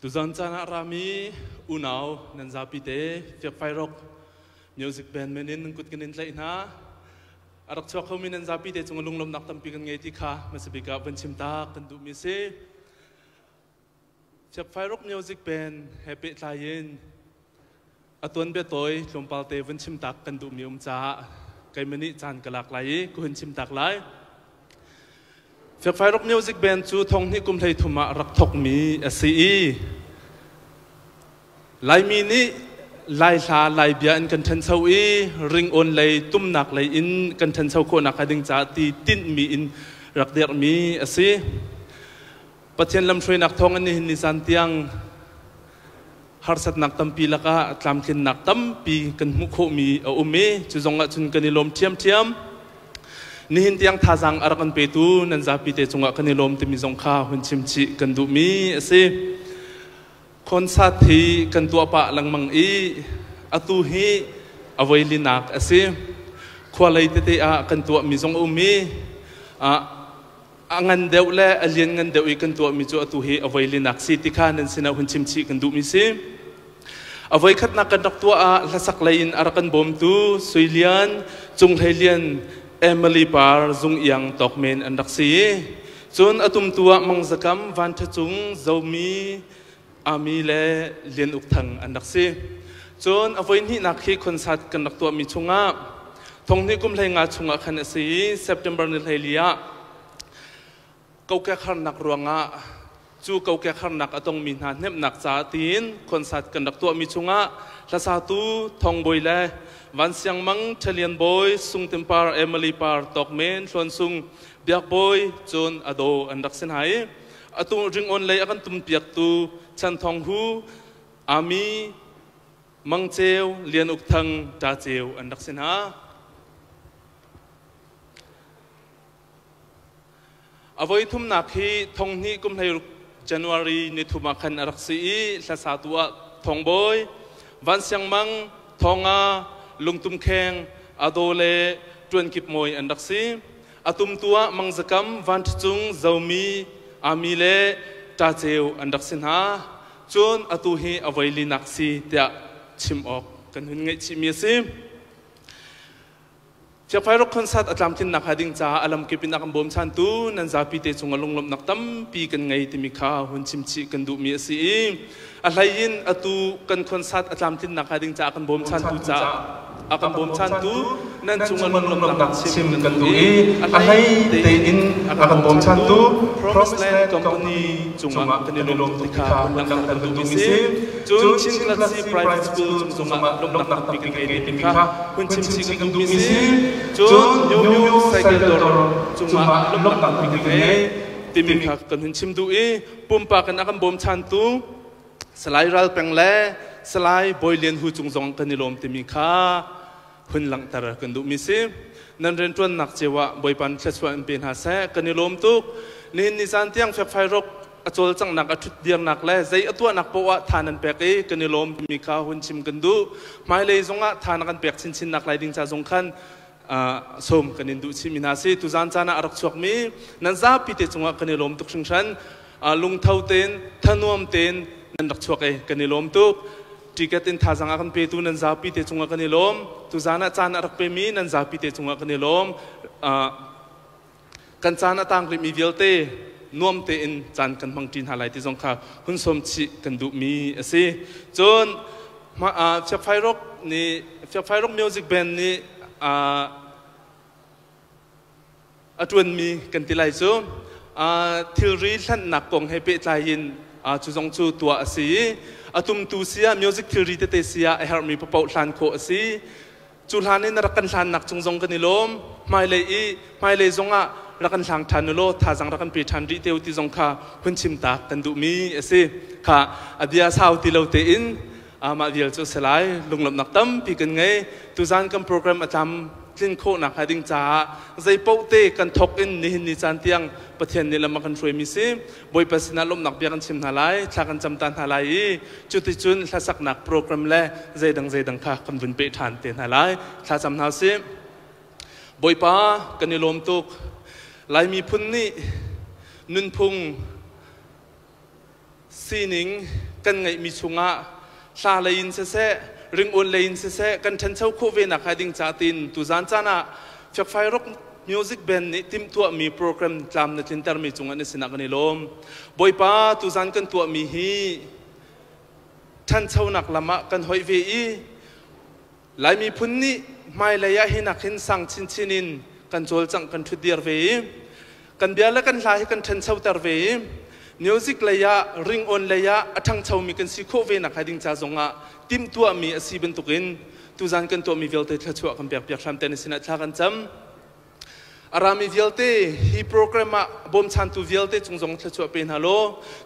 ตุจันจานารามีอุณาวนันซาปิเตFiakfairockมิวสิกแบนด์เมนินกุดกันนินเลยนะอารักชอบเขามีนันซาปิเตจงลุงลมนักตั้มปีกันไงที่ข้ามาสิบิกาวันชิมตากันดูมิเซ่Fiakfairockมิวสิกแบนด์แฮปปี้ไลน์อัตวนเบียตัวลมปาลเตวันชิมตักกันดูมิวมจ้าไกมันนี่จานกะลักไหลกุนชิมตักไหลFiakfairock Music Band จูทงนี่กุมไทยทุมารักทกมีSCEลายมีนี่ลายชาลายเบียนกันทันเช้าอีริงออนเลยตุ้มหนักเลยอินกันทันเช้าโคนักให้ดึงจ่าตีติ้นมีอินรักเดียร์มีSCEปัจจัยลำช่วยนักทองอันนี้นิสันเตียงฮาร์สัตนักตั้มปีละก็ตามขึ้นนักตั้มปีกันมุขมีอุเมจูจงละจุนกันนิลมเทียมนี่หินที่ยังท่าจังอารักันเปตูนันซาปิเตจงะกันนิลมที่มีจงข้าหุ่นชิมชิกันดูมีสิคนสัตย์ที่กันตัวปะลังมังอีอตุฮีอวัยลินักสิควาเลยเตะกันตัวมีจงอุมีงันเดียวและเลียนงันเดียวอีกันตัวมีจูอตุฮีอวัยลินักสิที่ข้านันสินะหุ่นชิมชิกันดูมีสิอวัยขัดนักกันรักตัวละสักเลยอารักันบ่มตูสุยเลียนจงเลียนEmily Par จงยังตอกเมนอันดักซีจนอตุมตัวมังสกรรมวันทจุงเจ้ามีอามีเล่เลียนอุกทังอันดักซีจนอวัยนี้นักขี้คนสัตว์กันนักตัวมีชงอาทงนี้กุมเลยงาชงอาคันซีSeptember นิลเลียเกาแก่ขันนักรวงอาจูเกาแก่ขันนักอตงมีนาเนบนักจาตีนคนสัตว์กันนักตัวมีชงอาละสาตูทองบอยเล่วันเสียงมังเฉลียนบอยซุงเต็มปาร์เอมิลีปาร์ตอกเมนส่วนซุงเบียกบอยจนอโดอันดักเส้นหายอตุริงออนเลยอากันตุมเปียกตูชันทองหูอามีมังเจวเลียนอุกทังจ่าเจวอันดักเส้นหาอวัยทุ่มนักฮีทงนี้กุมไทยJanuary ในทุ่มขันอารักษีละสาตัวทองบอยวันเสียงมังทองอาลุงตุ้มแข็งอาโดเลจวนกิบมวยอันดักซีอาตุมตัวมังสกัมวันจุงเจ้ามีอามีเลจ่าเจวอันดักสินหาจนอาตุฮีอวัยลินักซีเตะชิมออกกันหุ่นไงชิมีซีFiakfairockคนสัตว์อัตลามทินนักหาดิ่งจ้าอัลลัมกิบินักบ่มชันตูนันซาปิเตจงอลงลมนักตั้มปีกันไงที่มีข้าหุ่นชิมชิกันดูมีซีอะไรยินอตุกันคนสัตว์อัตลามทินนักหาดิ่งจ้ากันบ่มชันตูจ้าอากันบ่มชันตูนั่นจงอลงลมนักชิมกันดูอะไรเตอินอากันบ่มชันตู Promised Land Company จงอากันลมที่ข้าหุ่นนักกันดูมีซีจนชินคลาสซี private school จงอาลมนักปีกันไงที่มีข้าหุ่นชิมชิกันดูมีซีจนยูไซเคิลดอร์จุงมาลบตัดปีกเล่ที่มีขักกันหินชิมดูปุ่มปากกันอากันบ่มชันตูสไลด์รัลแปงเล่สไลด์บอยเลียนหูจุงจงกันนิลมที่มีข้าหุ่นหลังตระกันดูมิซินั่นเรียนจวนหนักเจวะบอยปันเชสวานเป็นหาแสกันนิลมตุกนี่นิสันเตียงFiakfairockอจลจังหนักอชุดเดียงหนักเล่ใจตัวหนักเพราะว่าทานันเปกกันนิลมมีข้าหุ่นชิมกันดูไม่เลยจงอ่ะทานักันเปกชินหนักไหลดิ่งจ่าจงขันสมกันนินดูชิมินาซีตุจันจานาอารักชวกมีนันซาปิเตจงกันนิลมตุกชิงชันลุงเท่าเต็นทนวมเต็นนันรักชวกกันนิลมตุกจิกตินท่าจังกันเปตูนันซาปิเตจงกันนิลมตุจานาจานารักเปมีนันซาปิเตจงกันนิลมกันจานาต่างริมีเวลเตนวมเตนจานกันบังจินหาไหลที่จงข้าหุ่นสมชิกันดูมีสิจนมาFiakfairockนี่Fiakfairock Music Bandนี่จวนมีกันที่ไรซูทิลรีท่านนักกงให้เปิดใจยินจูจงจูตัวสีตุมตูเสียมิวสิกทิลรีเตเสียไอฮาร์มีปะเป่าทันโคสีจูลานี่นักกันทันนักจงกันนิลมไม่เลยจงรักกันทางทันโลท่าจังรักกันปีทันรีเตวที่จงข้าหุ่นชิมตากันดูมีสิค่ะอดียาสาวที่เราเตอินมาเดียลจูสลายลงหลับนักตั้มปีกันไงตุจานกันโปรแกรมอาจารย์ลินโคนักหาดิ่งจ้าใจเป้าเตกันทกอินนิจานเตียงประเทศนี้ละมากันช่วยมิซิบอยปัสนาลมนักเบียกันชิมหาไลชากันจำตานหาไลจุดที่จุนถ้าสักนักโปรแกรมแลใจดังค่ะคำบุญเปิดฐานเตียนหาไลถ้าจำหาซิบอยป้ากันนิลมตุกไลมีพุ่นนี่นุนพุงซีนิง กันไงมีชงะซาเลยนเสะริงอุนเลยนเสะกันทันเช้าโควิดนักให้ดิ่งจ่าตินตุจานจานะจากไฟร็อกมิวสิกแบนด์นี่ทีมตัวมีโปรแกรมจำในทินเตอร์มีจงอันนี้สินักกันนี่ลมบอยป้าตุจานกันตัวมีฮีทันเช้านักละมะกันหอยเวีหลายมีพุ่นนี่ไม่เลยยะให้นักหินสังชินชินินกันโจลจังกันทุดเดียร์เวกันเบียร์และกันลายกันทันเช้าเตอร์เวมิวสิกเลยยะริงออนเลยยะทั้งเช้ามีกันสิโคเวนักให้ดิ่งจ่าจงอ่ะทีมตัวมีอาศัยเป็นตุกินตุจานกันตัวมีเวลเตทัชวะกันเปียกเปียกทำแต่ในสินักกันจำอารามีเวลเตฮีโปรแกรมบ่มชันตัวเวลเตจงจงทัชวะเป็นฮัลโหล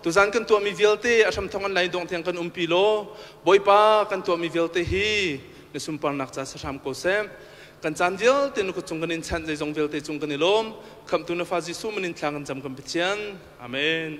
ตุจานกันตัวมีเวลเตอาทำทางกันไหนดงเทียงกันปีโลบอยป้ากันตัวมีเวลเตฮีในสุมปานักจ่าสามโกเซมกันจันเวลเตนุกจงกันอินชันใจจงเวลเตจงกันนิลมคำตุนฟาจิสุมันอินทางกันจำกันเปียนอาเมน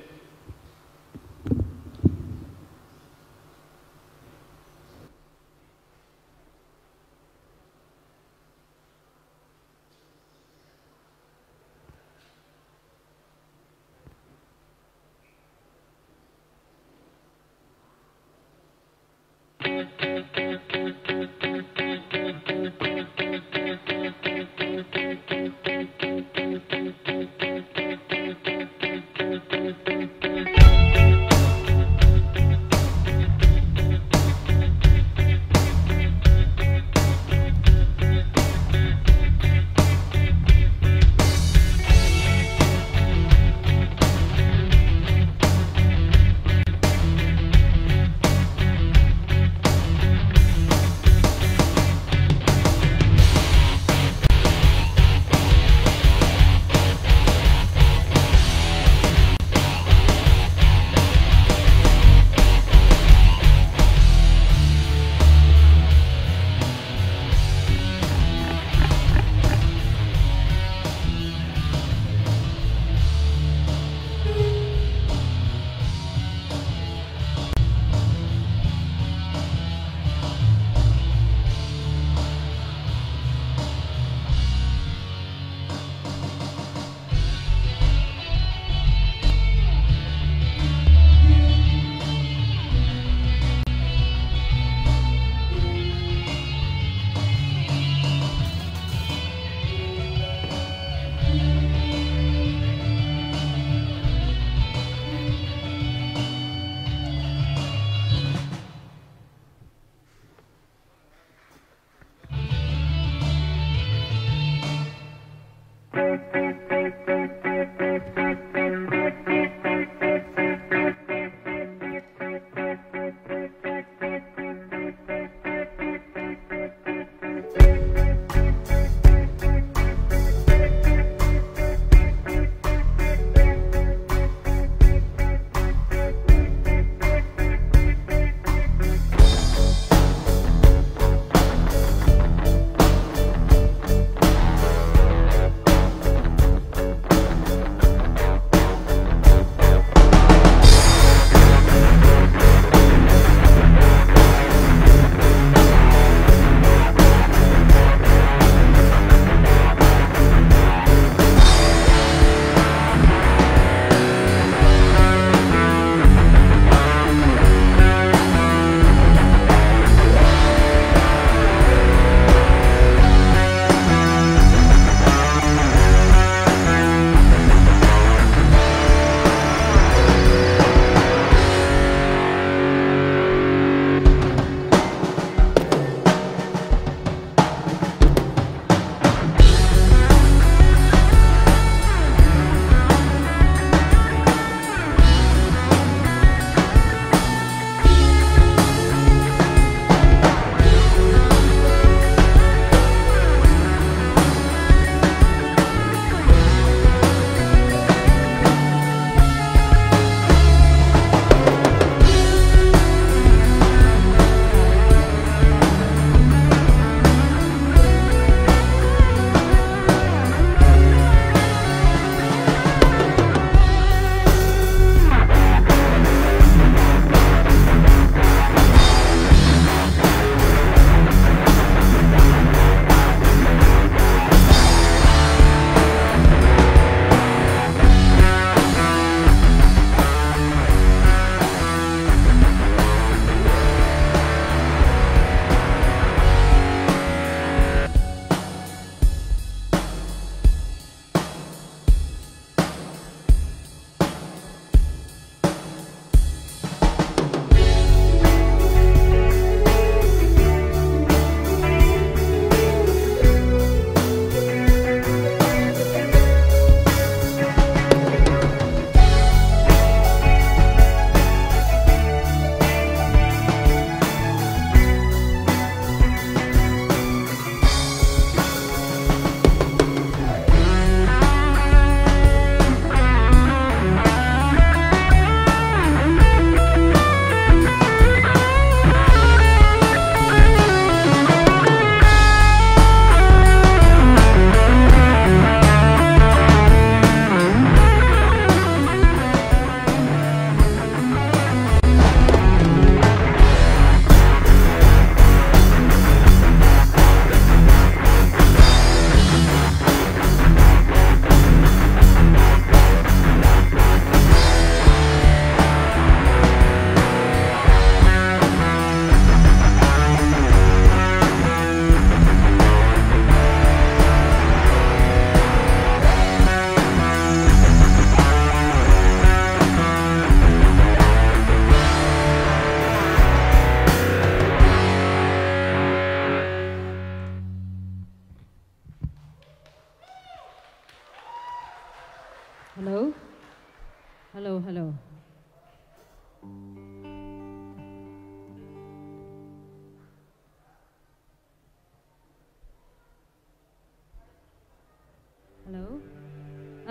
Hello.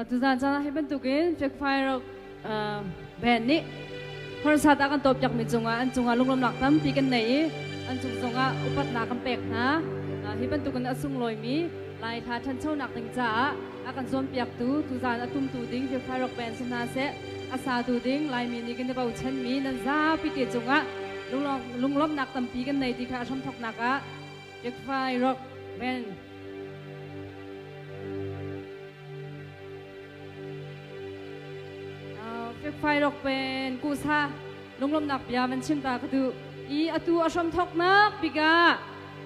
Tuzan sana hiban tukin Fiakfairock band ni. Hor sa ta kan top jak mi chunga an chunga lunglom naktam pi kan nei an chung chunga upat na kan pek na hiban tukan asung loi mi lai tha than chau nak ding cha akan zom piak tu tuzan atum tu ding Fiakfairock band sna se asa tu ding lai mi ni kan bau chen mi nan za pi te chunga lunglom naktam pi kan nei ti kha som thok naka Fiakfairock band Fiakfairockเป็นกูซาลงลมหนักยามันชิมตากระดูอีอตูอชมทอกนักปิกา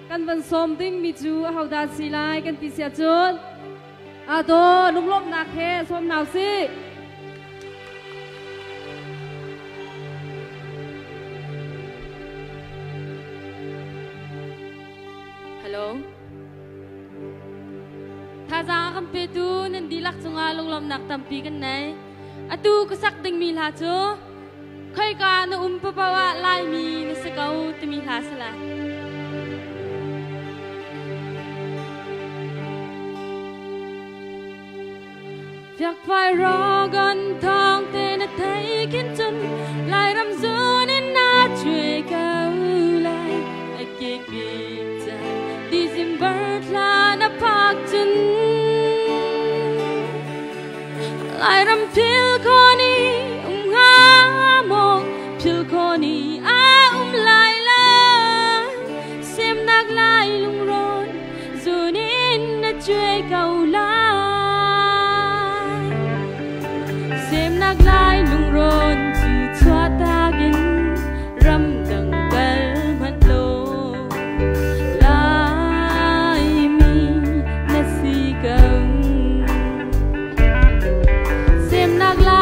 กันวันสมติ้งมีจูเฮาดาสีลายกันตีเสียจุนอาโตลงลมหนักแค่สมหนาวสิฮัลโหลถ้าจะคำเพตูนันดีลักจงอาลงลมหนักตามปีกันไหนAtu kesak ding mila jo, koi ka na papawa lai mi na sakau te mila sala. Fiakfairock gan thong te na thấy kiến chân, lai ram zo nên na chui cao lai, ai kê kê cha, December la na pak chân. Lai ram phil koni ha mong phil koni lai lai xem nag lai lung ron zunin na chui cầu lai xem nag lai lung ron chu chua tagin ram dang kal man lo lai mi na si gang Nagla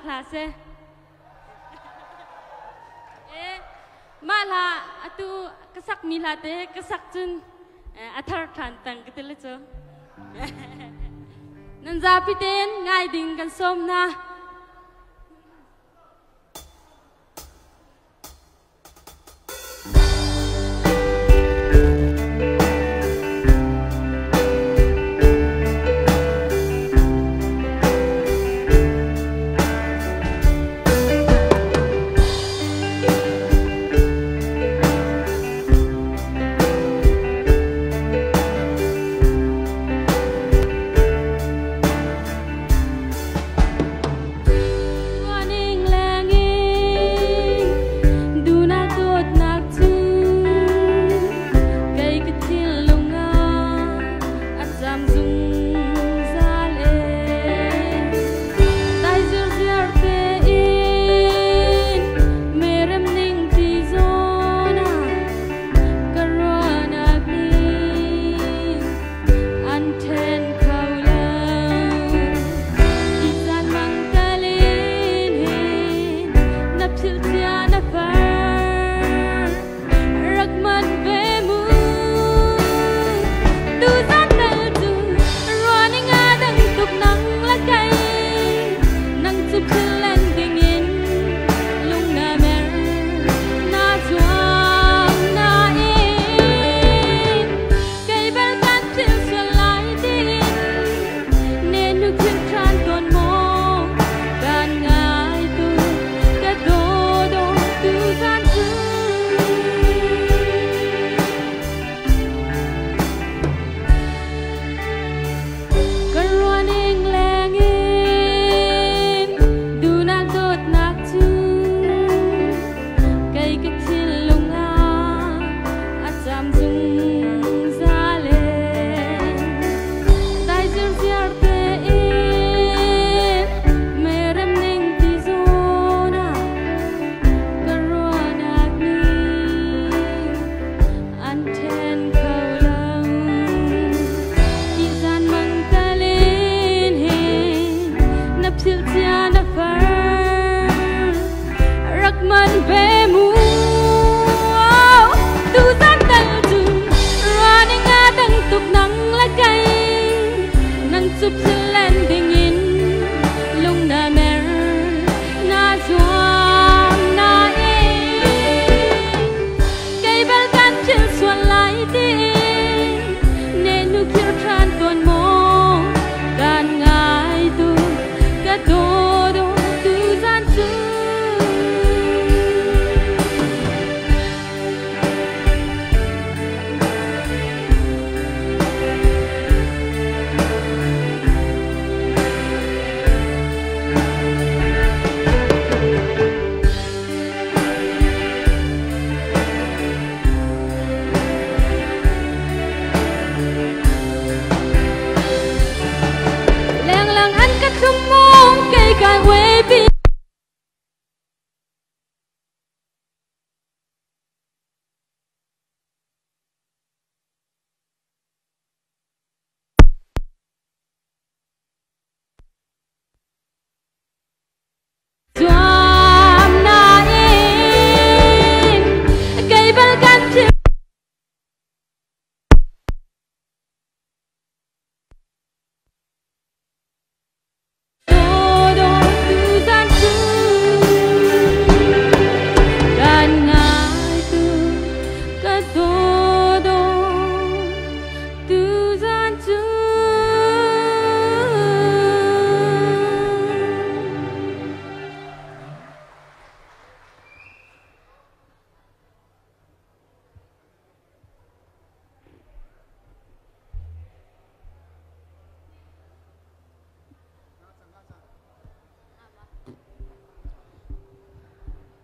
klase. Mala atu kasak milate kasak chun athar than tang kitele cho. Nan zapiten ngai ding kan som na.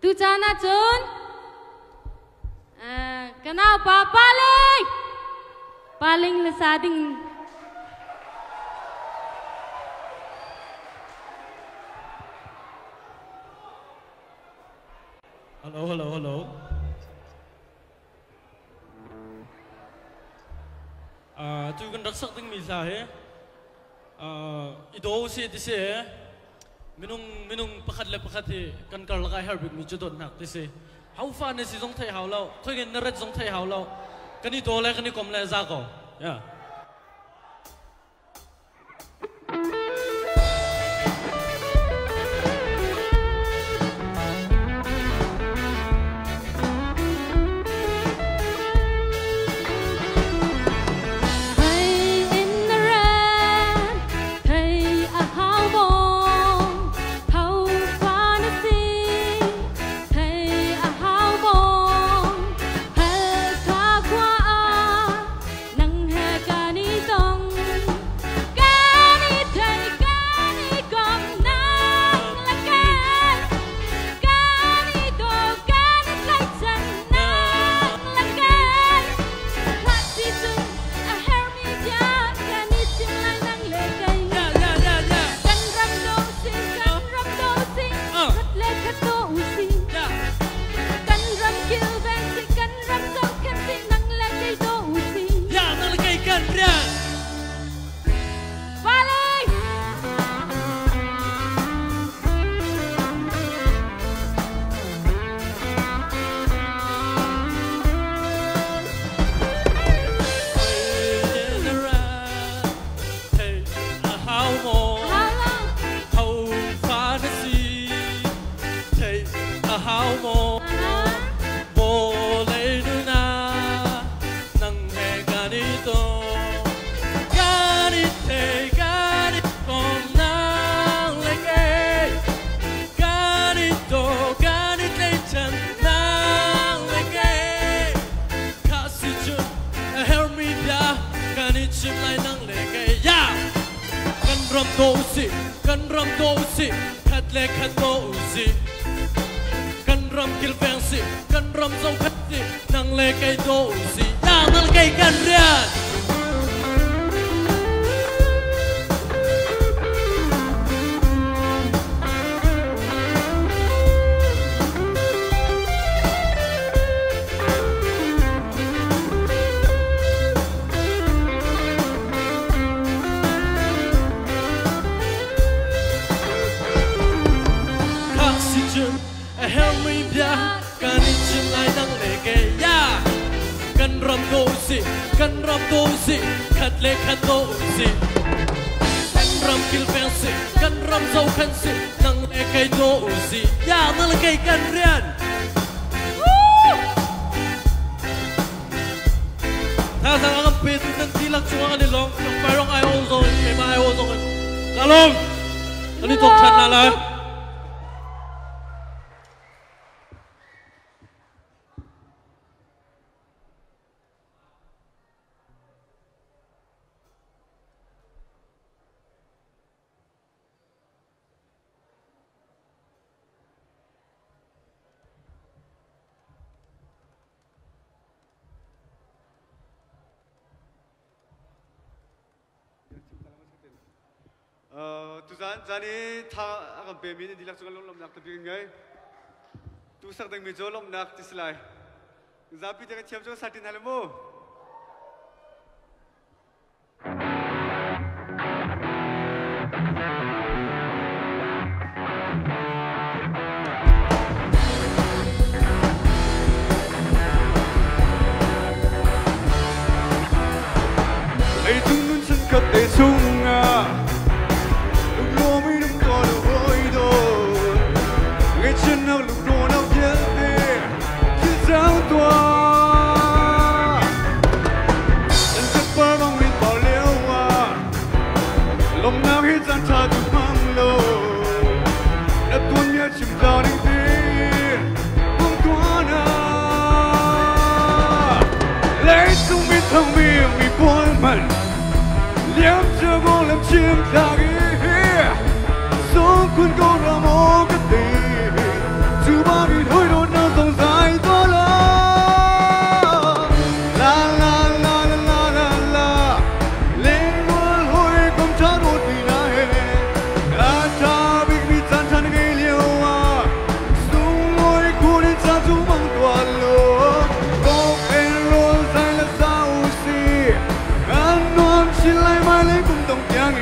Tu chana chun kanao pa paling le sading hello tu kan rak sak ding mi sa he ido se ti se minung pakhat le pakhat hi kan kar lakai herbik mi chudon nak ti se how fa ne si jong thai how lo khoi gen naret jong thai how lo kani to le kani kom le za ko ya Zani tha agam pe mi dilak sungal lom nak tapi ngai tu sak dang mi jolom nak tislai zapi jangan siap jo satin halmo ai tung nun sun kat te sunga chân nào lúc đồ nào chết đi khi sao tua anh sẽ bơi bằng mình bảo liêu lòng nào hết gian trà từ mang lô đã tuôn nhớ chìm vào đỉnh tiên không tua na lấy sung mi thằng mi buồn mình liếm chưa vô làm chim thà ghi số cuốn câu ra mô cái tình chú ba vì thôi đốt nào dòng dài to lớn la la la la la la la lên mưa hồi không trả đốt vì này đã cha biết vì chán chán gây liều sung ngồi khu đến xa chú mong toàn lúa có em luôn dài là sao xì anh non xin lại mai lấy cùng tổng tiếng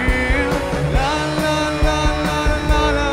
la la la la la la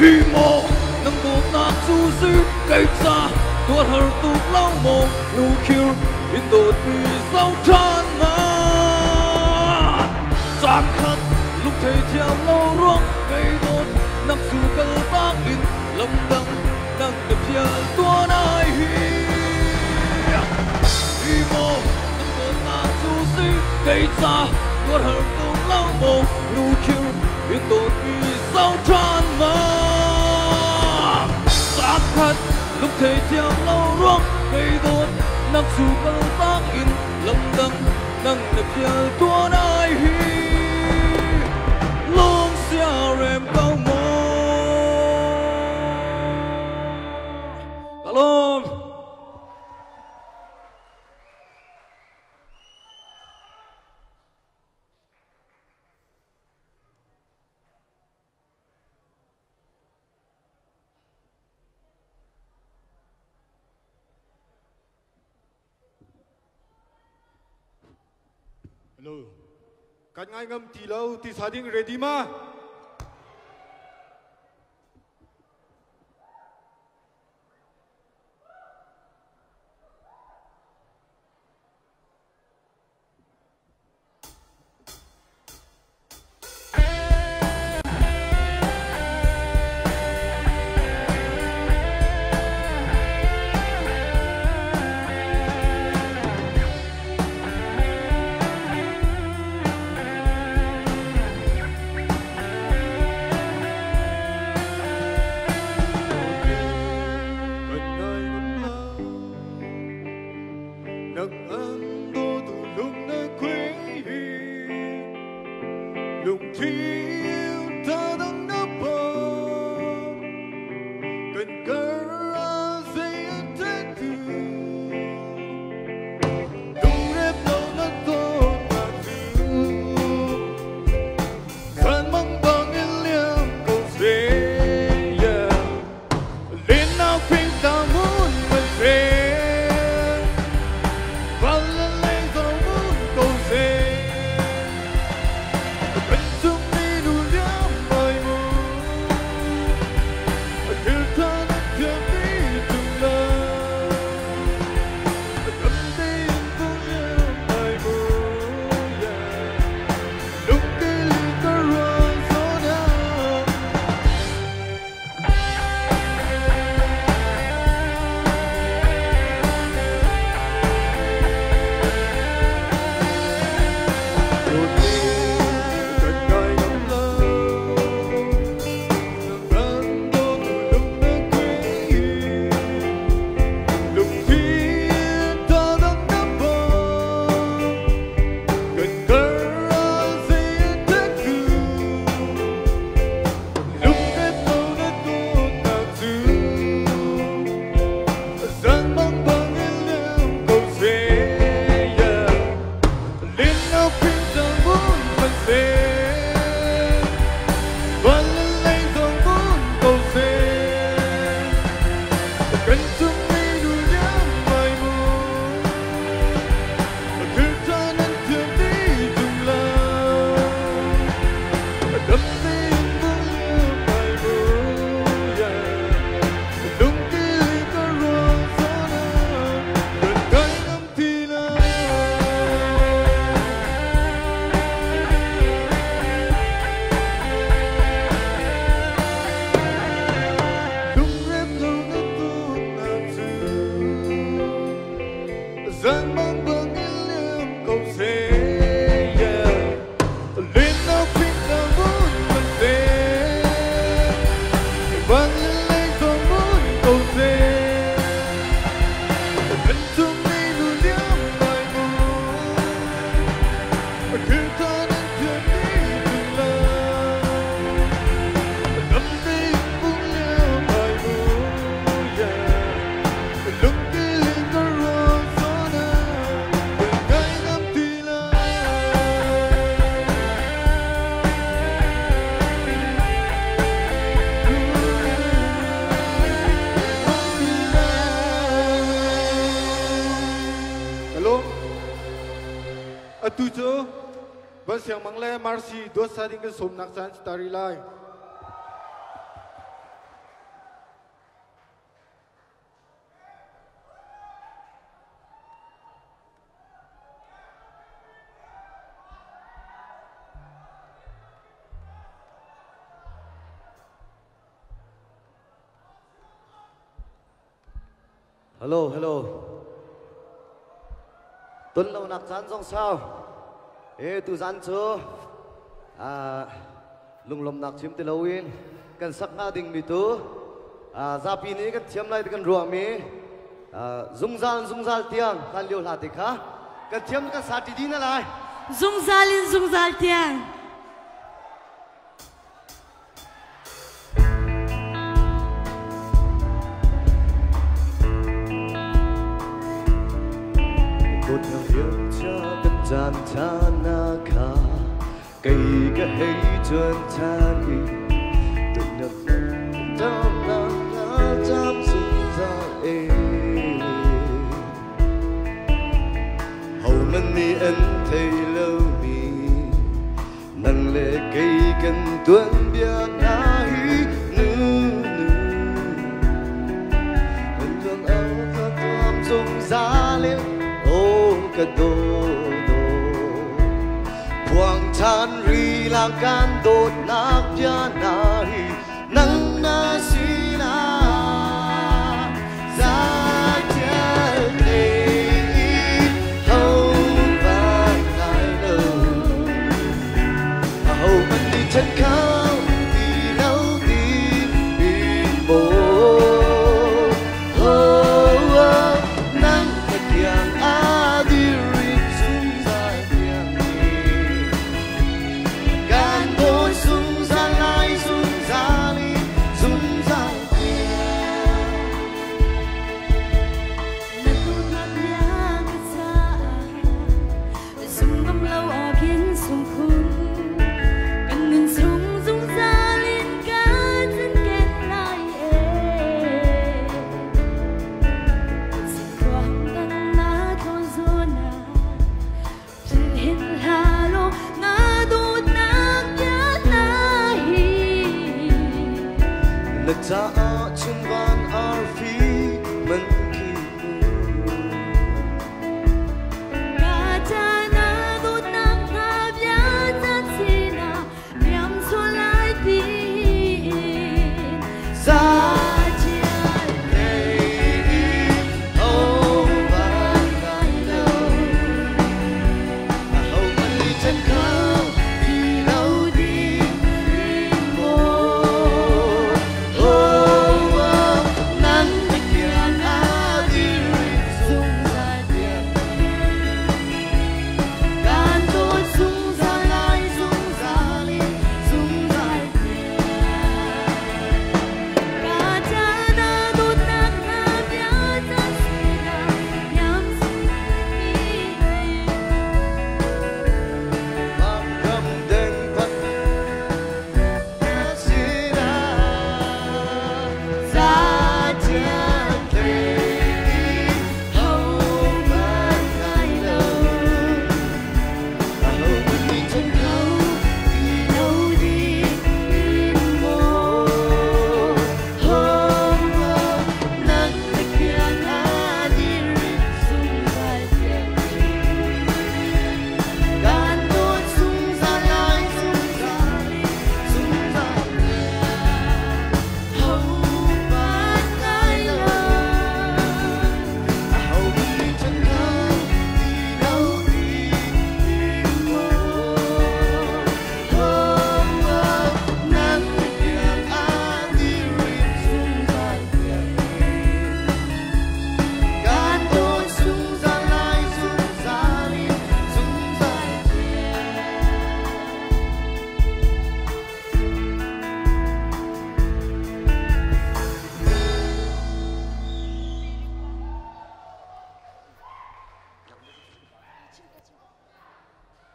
Imo nang butak susi kaisa tuat hartuk lau mo nukir indot pisau tràn man Giang khát lúc thầy theo lâu ruộng cây đốt nằm su cơ bác in lâm đăng nang đập phía tua nai hi Imo nang butak susi kaisa tuat hartuk lau mo nukir indot pisau tràn man Giang khát lúc thầy theo lâu ruộng cây đốt nằm su cơ bác in lâm đăng nang đập phía tua nai hi Long xia rem cao mô Cảm ơn Hello. Cách ngay ngâm tí lâu thì xa điên ready mà. Atujo, bas yang mangle marsi dua saring ke somnak san starry line. Hello, hello. Tuần lâu nạc chán dòng sao. Ê, tu dán chớ. Lung lom nạc chiếm tê lâu in. Cần sắc nga đình mì tứ. Gia pi ní cần chiếm lại cần ruộng mì. Dung zal tiang. Cần liêu là tịch ha. Cần chiếm cần sát đi nè lại. Dung zal tiang. Một nhau hiệp cha cần gian cha na kha. Cây cái hay chân cha đi. Từng nhật tâm lòng ngã chăm dung ra ê. Hầu mình đi ấn thầy lâu mi. Nâng lệ cây cần tuân biếc ngã hí nữ. Hân thương áo thơ thơm dung ra liếc. Ô cả đô Buang chan ri lang can đột nạc ya na hi nang na si na Za cha lê hâu vang ngai lâu hâu mình đi chân cao đi lâu đi in bố ta ở trên van ở phía mình kỳ Cả cha na đốt nắng tháp giá rất xì na niệm xua lại tin Ra chia lệ hâu vang ngai lâu hâu mình đi chân cao đi lâu đi in mô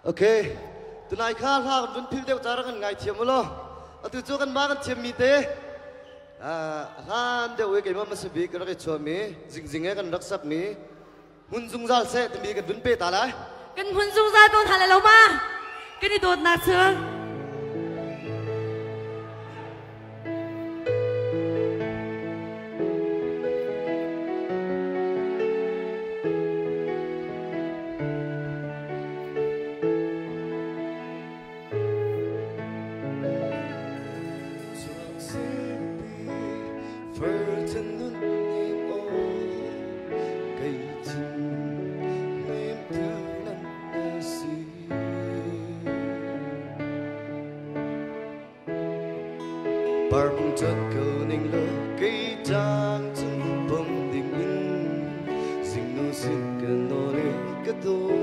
Okay, tonight khá là vẫn phim đeo trả ra ngày chiếm lo, từ chỗ kan má kan chiếm mi te, han đeo cái mà sẽ bị cái chua mi, ding kan rắc sắc mi, hun dung zal sẽ thì mi kan vẫn pe ta lại, kan hun dung zal tôn hại lâu mà, cái đi đột nát chưa? Phở thân nun im ôi bar bung chất cầu ninh lơ cây trang chân bông đình in dinh nô xin cần nô lê cái tô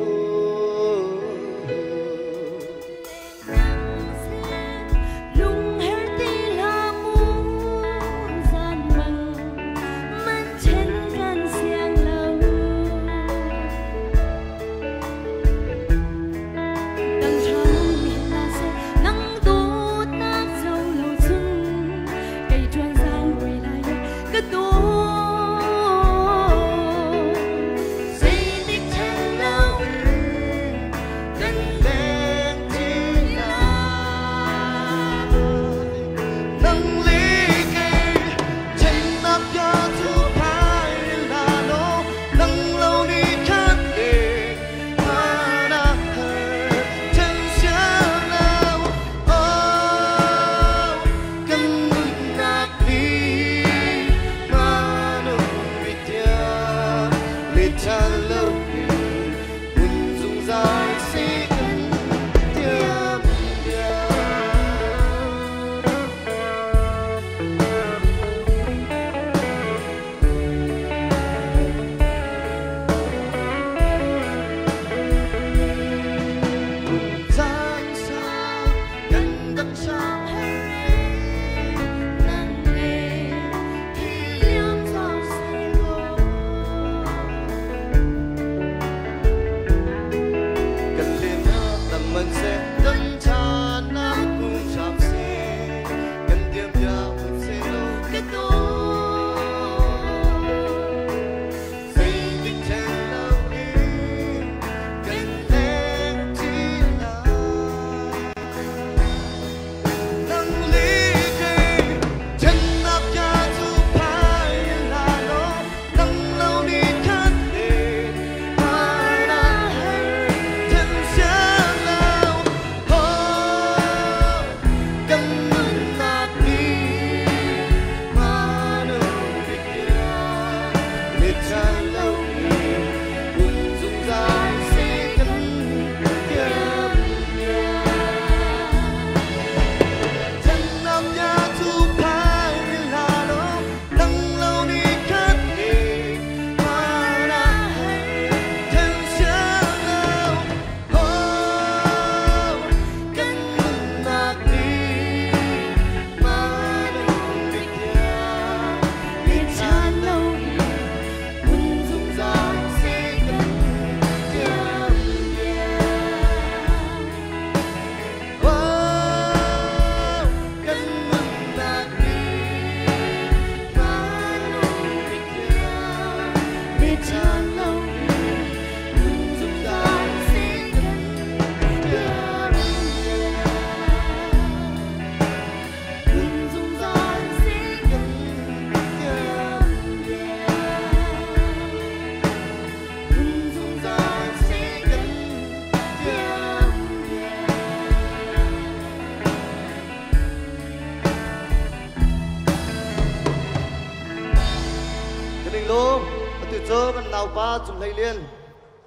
ba chúng lấy liên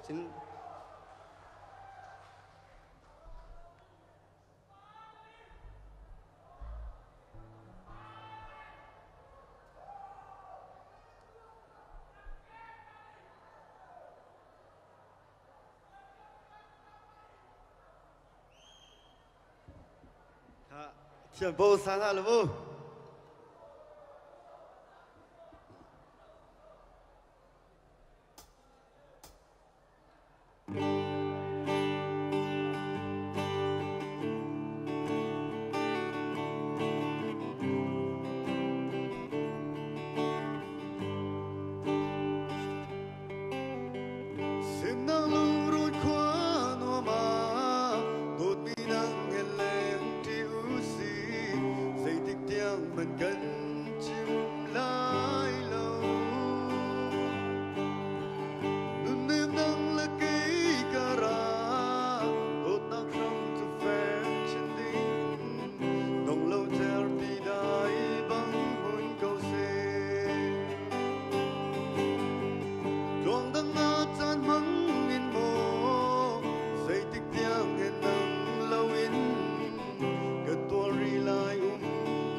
xin Chuyện bố sáng là bố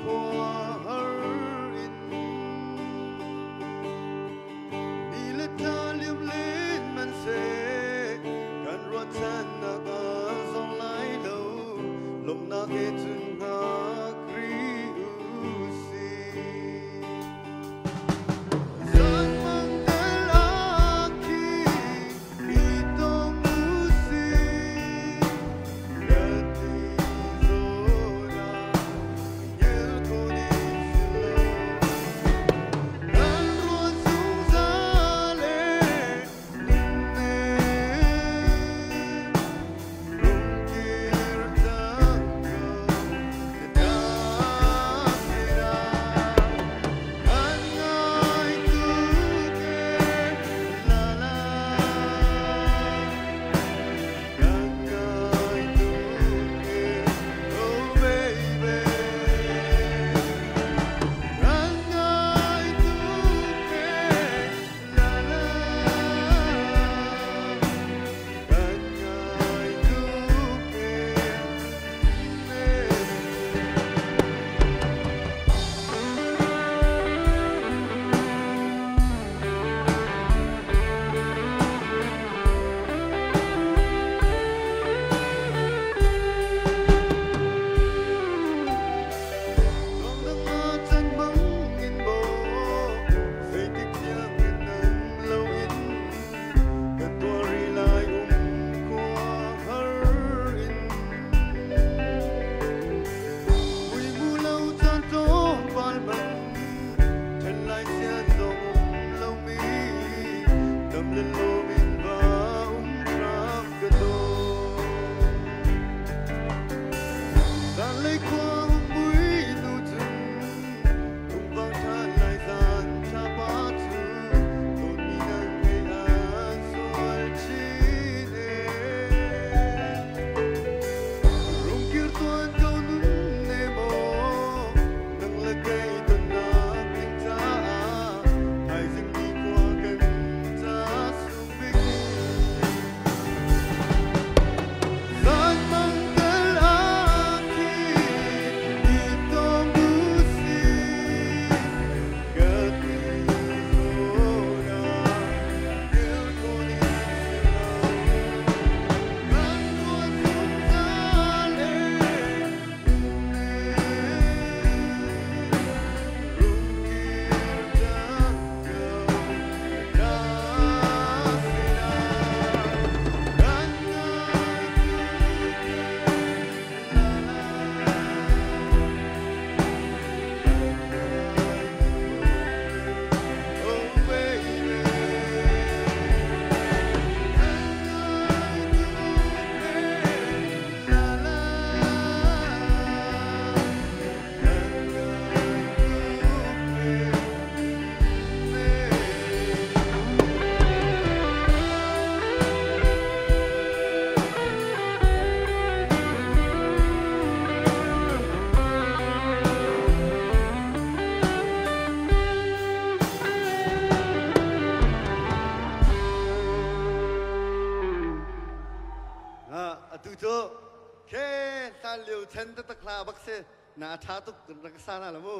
qua se na tha tuk rakasana lamu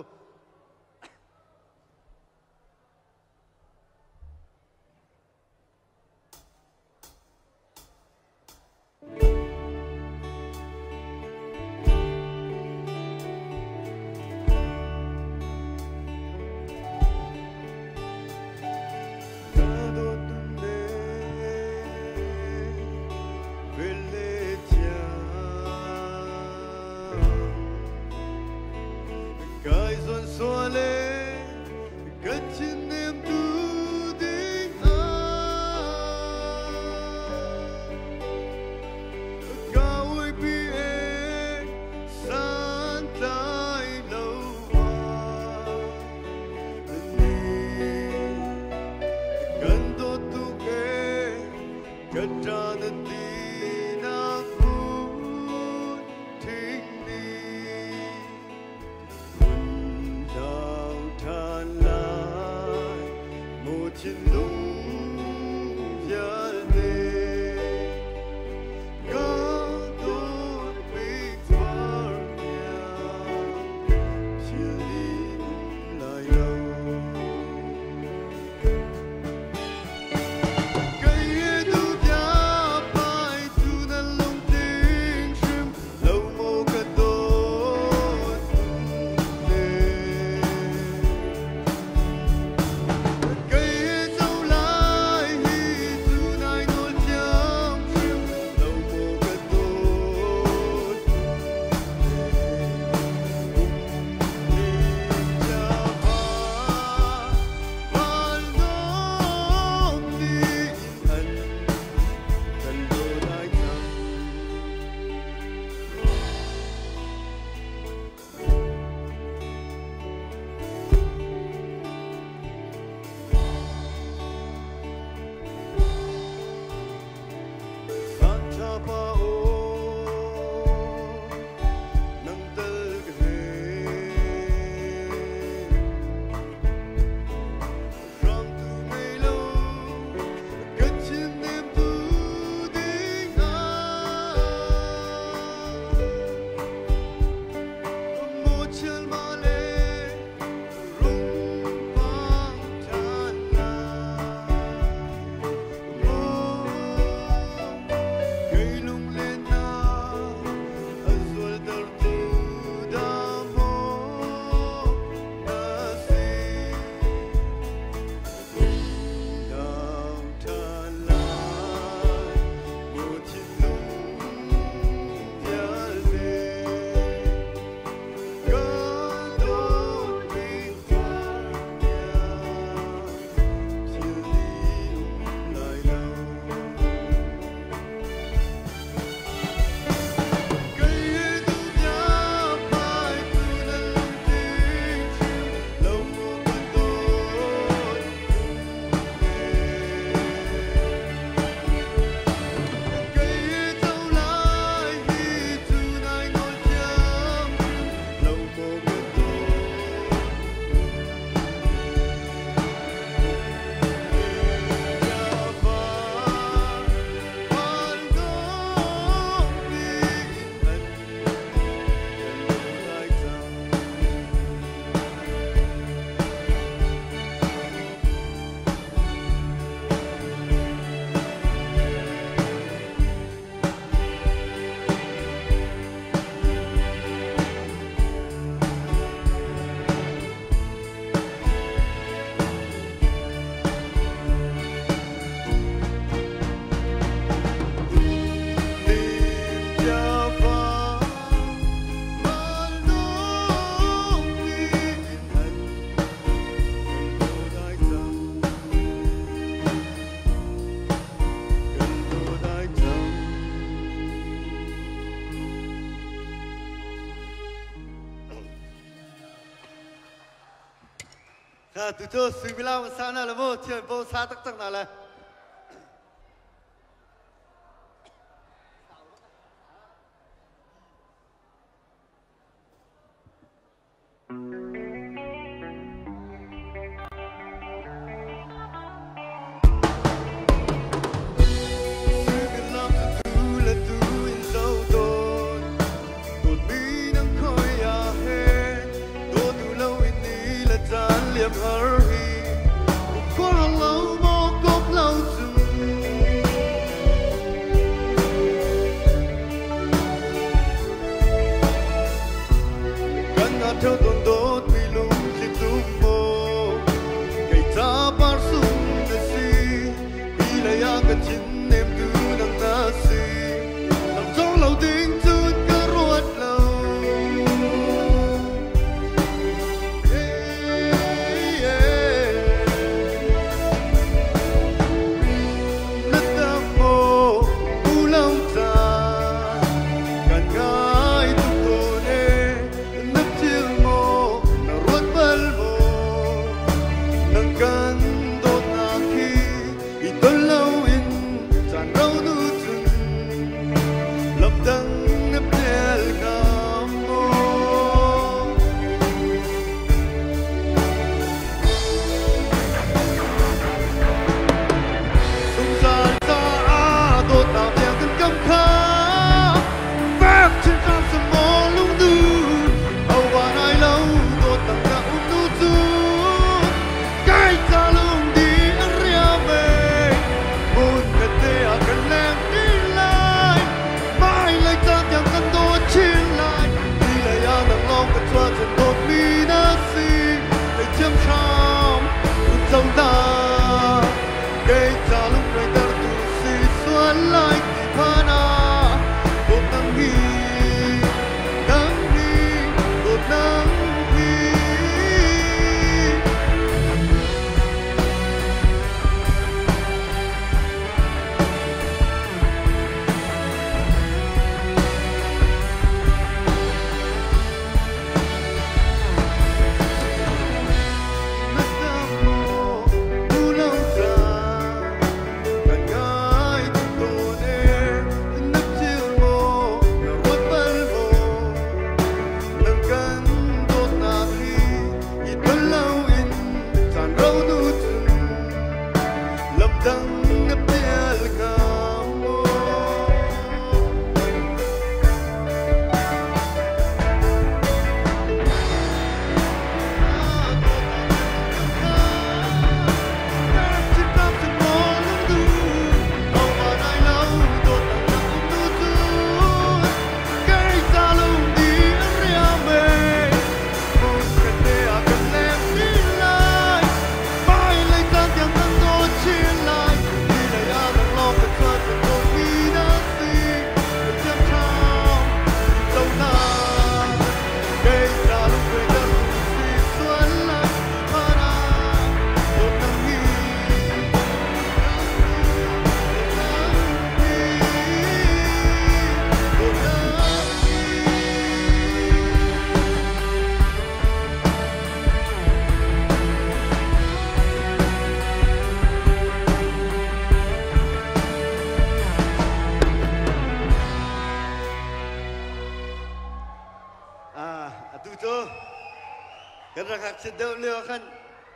tụi tôi suy lao mà sao nào là vô chuyện vô xa tắc tắc nào là lem har hi qua lâu mô cốc lâu rừng gần ngã theo tuần đốt vì lung khi tung mô ngày ta bar sung để si đi lại ăn cái chín em từ nắng na si làm trong lâu tiếng chun cả ruột lâu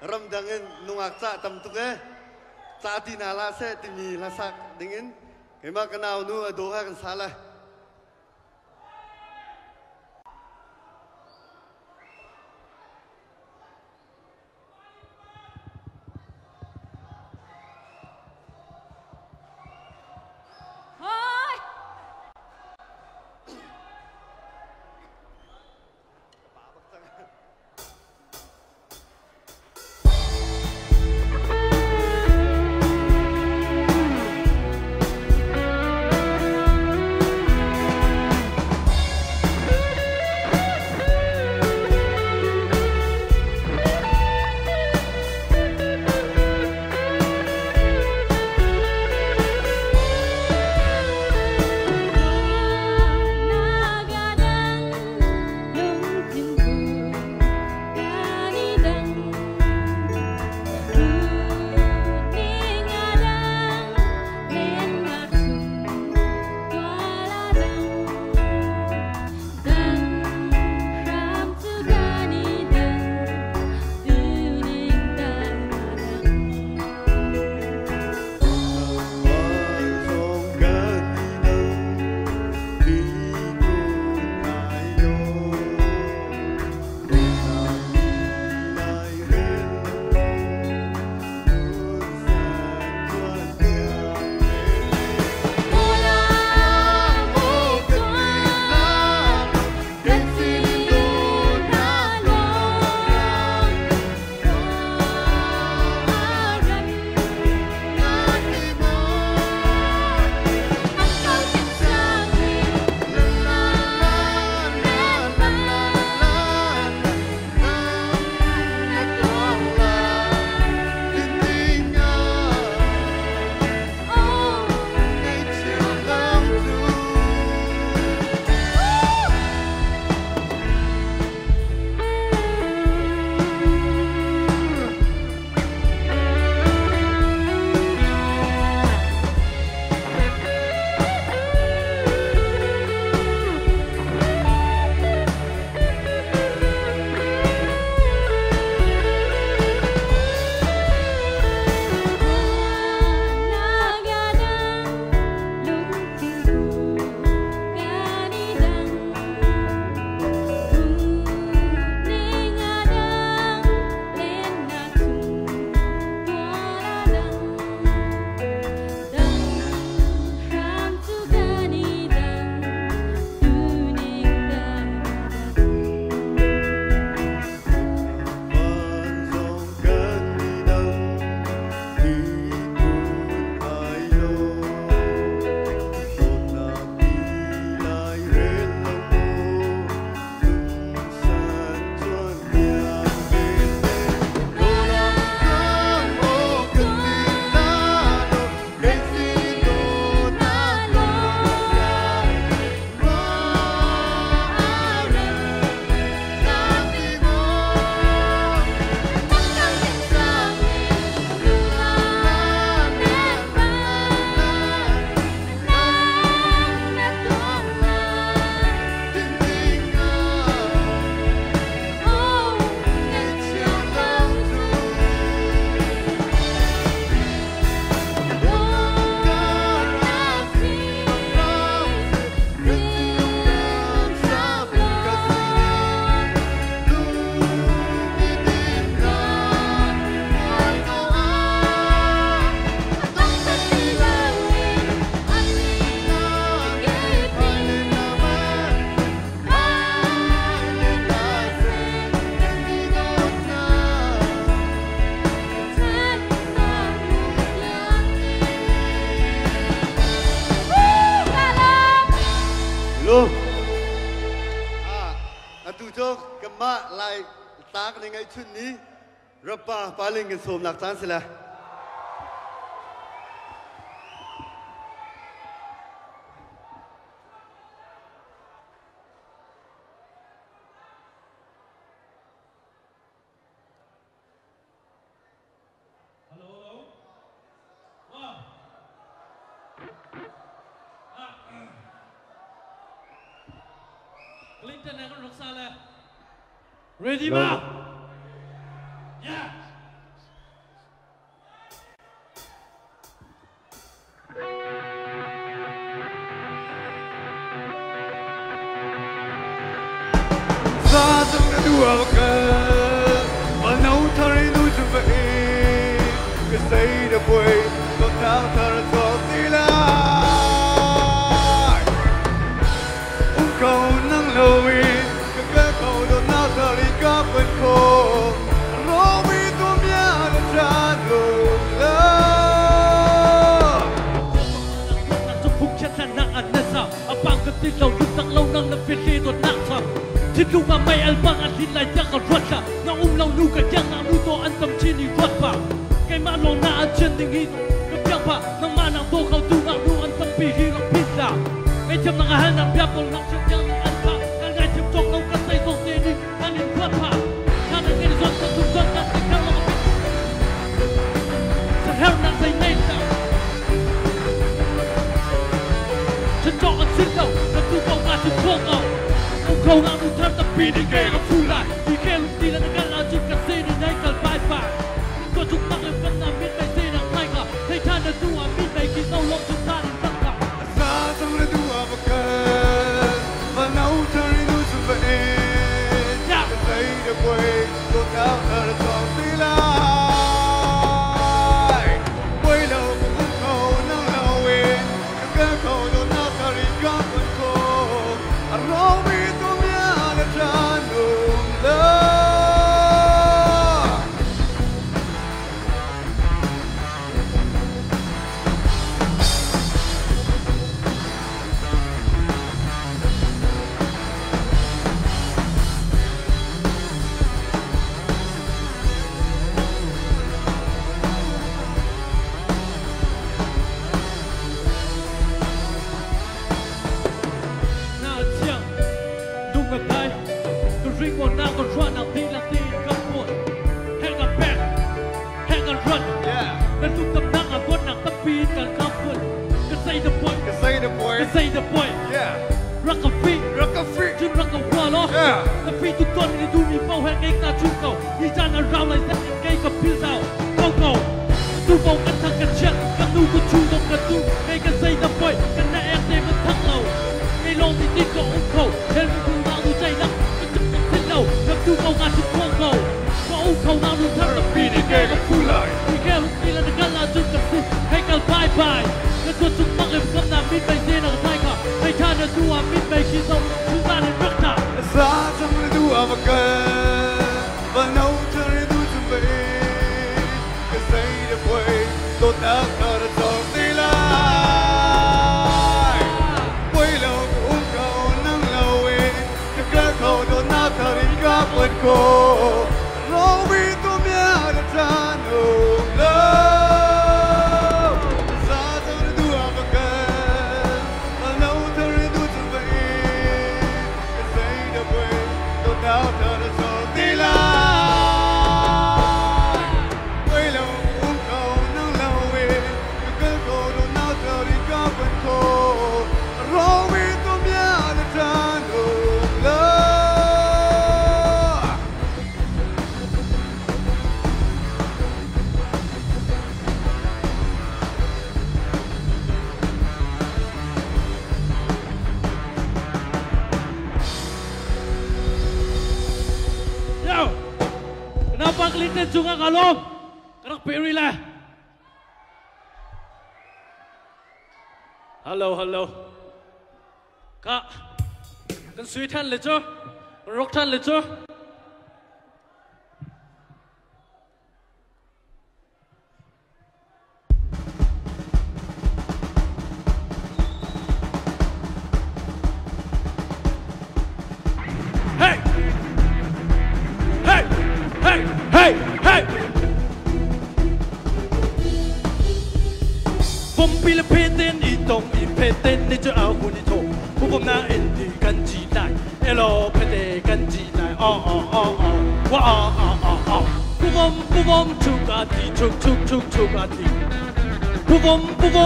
ramdangen nungak sa tamtuke sa tinala se timi lasak dingin kema kanau nu adoha kan salah lại ta cái ngày chuyện ní rapa paling cái sôm lạc tan sila Ready ba? Yeah. Sa trong cái đua cơ mà nấu thay nuôi cho vậy cái xây được quay con tháo thở gió đi lại cầu nắng lâu cái cầu đôi nát thở đi các bên khô rồi bị tôi nhớ đến cha đường lớn chúc phúc chết thành nặng ăn nên sao bang cái tin lâu lúc tăng lâu nâng là phiền đi tuột nặng sao thì lúc mà mày ăn băng ăn thịt lại chắc còn ruột cả nó lâu nu cả chẳng nào nu to ăn tầm chi đi ruột vào cái mà lo na ăn chân tình hi nó chẳng phải nó mà nàng tô khâu tu nào nu ăn tầm bì hi nó pizza cái chấm nàng ăn nàng bia còn nàng chấm chẳng ăn vào nàng ngày chấm chọc lâu cắt tay tóc tê đi ăn đến ruột vào nàng ngày ruột tao tu ruột nàng thích theo nó sẽ theo nàng say nên sao chân chọc ăn xin đâu nàng tu cầu ngã chấm chọc đâu cầu ngã tu tham tập bì đi kê nó phu lại đi kê lúc đi là nàng ăn lao chim cà xê đi nay cần bài bài tôi chúc mắc em vẫn làm biết mày xê nàng thay cả thầy than được tu à biết mày khi sâu lông chúng ta đến tất cả sa trong cái đua cơ mà nấu thay nuôi cho vậy cái xây được quay con tháo thở gió đi lại quay đầu cũng cầu nắng lâu cái cầu đôi nát thở đi các bên khô rồi bị tôi nhớ đến cha đường lớn Ring one now can run out the last thing come on hang on back hang on run nên lúc tâm năng quân nàng tâm phi cần come on can say the point cái xây được quay can say the point rock a feet chân rock a wall đó the feet tụt tuần đi tu đi bao hẹn ngay ta chung cầu đi ra nào rau lại rất ngay gặp phía sau cầu tu bao cân thằng cân chân cân tu có chung đâu cân tu ngay can say the point cân nãy em xemมันthắng lầu ngay long thì tin cầu ống khẩu thêm tu bao tu chạy lắm đầu gặp tu cầu ngàn chục con cầu có u cầu nào luôn thắng tập bì đi kê gặp phu lại đi kê lúc đi là cái là chung tập xin hay cả bye bye cái tuần chúng mắc em không làm biết mày dê nào thay cả hay tha được tu à biết mày khi xong chúng ta đến rất thả sa trong cái đua cơ và nấu thay nuôi cho vậy cái xây được quay con tháo thở gió đi lại quay đầu cũng cầu nắng lâu cái cầu đôi nát thở đi các bên khô rồi bị tôi nhớ đến cha đường lớn sa trong cái đua cơ và nấu thay nuôi cho vậy cái xây được quay con tháo thở gió đi lại quay đầu cũng cầu nắng lâu cái cầu đôi nát thở đi các bên khô rồi bị tôi nhớ đến cha đường lớn yo kenapa kelihatan juga kalom kerak peri lah hello kak kan suy than le cho rock than le cho hey ผมปีละเพเต้นอีตรงอีเพเต้นในจะเอาหุ่นที่โถผู้ผมน่าเอ็นดีกันจีได้เอโลเพเตกันจีได้อ้ออ้ออ้ออ้อว้าอ้ออ้ออ้ออ้อผู้ผมชุกอาทีชุกอาทีผู้ผ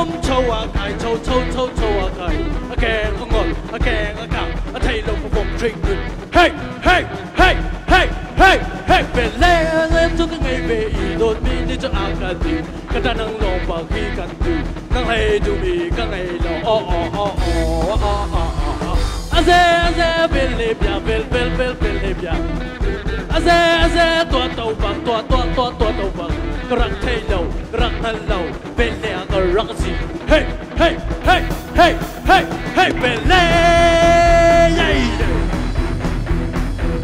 มโชว์อาไก่โชว์อาไก่อาแกงอ่อนอาแกงอากาศอาไทยลงผู้ผมทริงขึ้นเฮ้เเป็นเล่นจนไงเบอีโดนมีนี่จะอากาศดีก็จะนั่งลงปากพี่กันดูนั่งให้ดูมีก็ไงเราอ้ออาเซเป็นเล็บยาเป็นเล็บยาอาเซตัวโตบังตัวโตบังกรักไทยเรากรักฮัลโหลเป็นเล่ก็รักสิเฮ้เป็นเล่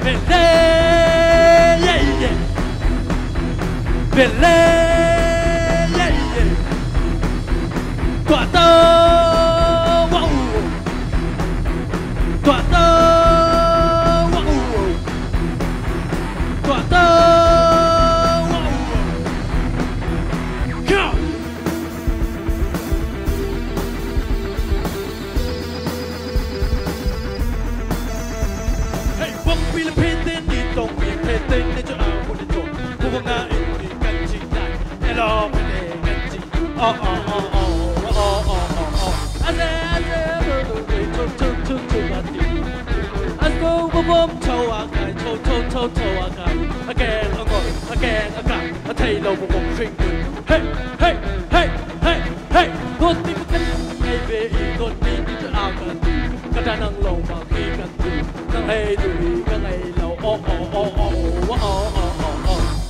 เป็นเล่เป็นเล่ตัวโตว้าวตัวโตว้าวตัวโตว้าวเข้าเฮ้ยผมปีละเพเต้นนี่ตรงมีเพเต้นในจะเอาคนที่จบผู้ผมน่าเอ็นดีกันจีได้เอโลเพเต้กันจีอ้ออาเซชุกอาทีอาโก้ผมโชว์อาไก่โชว์อาไก่อาแกงอ่อนอาแกงอากาศอาไทยเราผมทริงขึ้นเฮ้โดนตีกันไงเบอีโดนตีนี่จะเอากันก็จะนั่งลงมาขี้กันดูนั่งให้ดูดีก็ไงเราอ้อ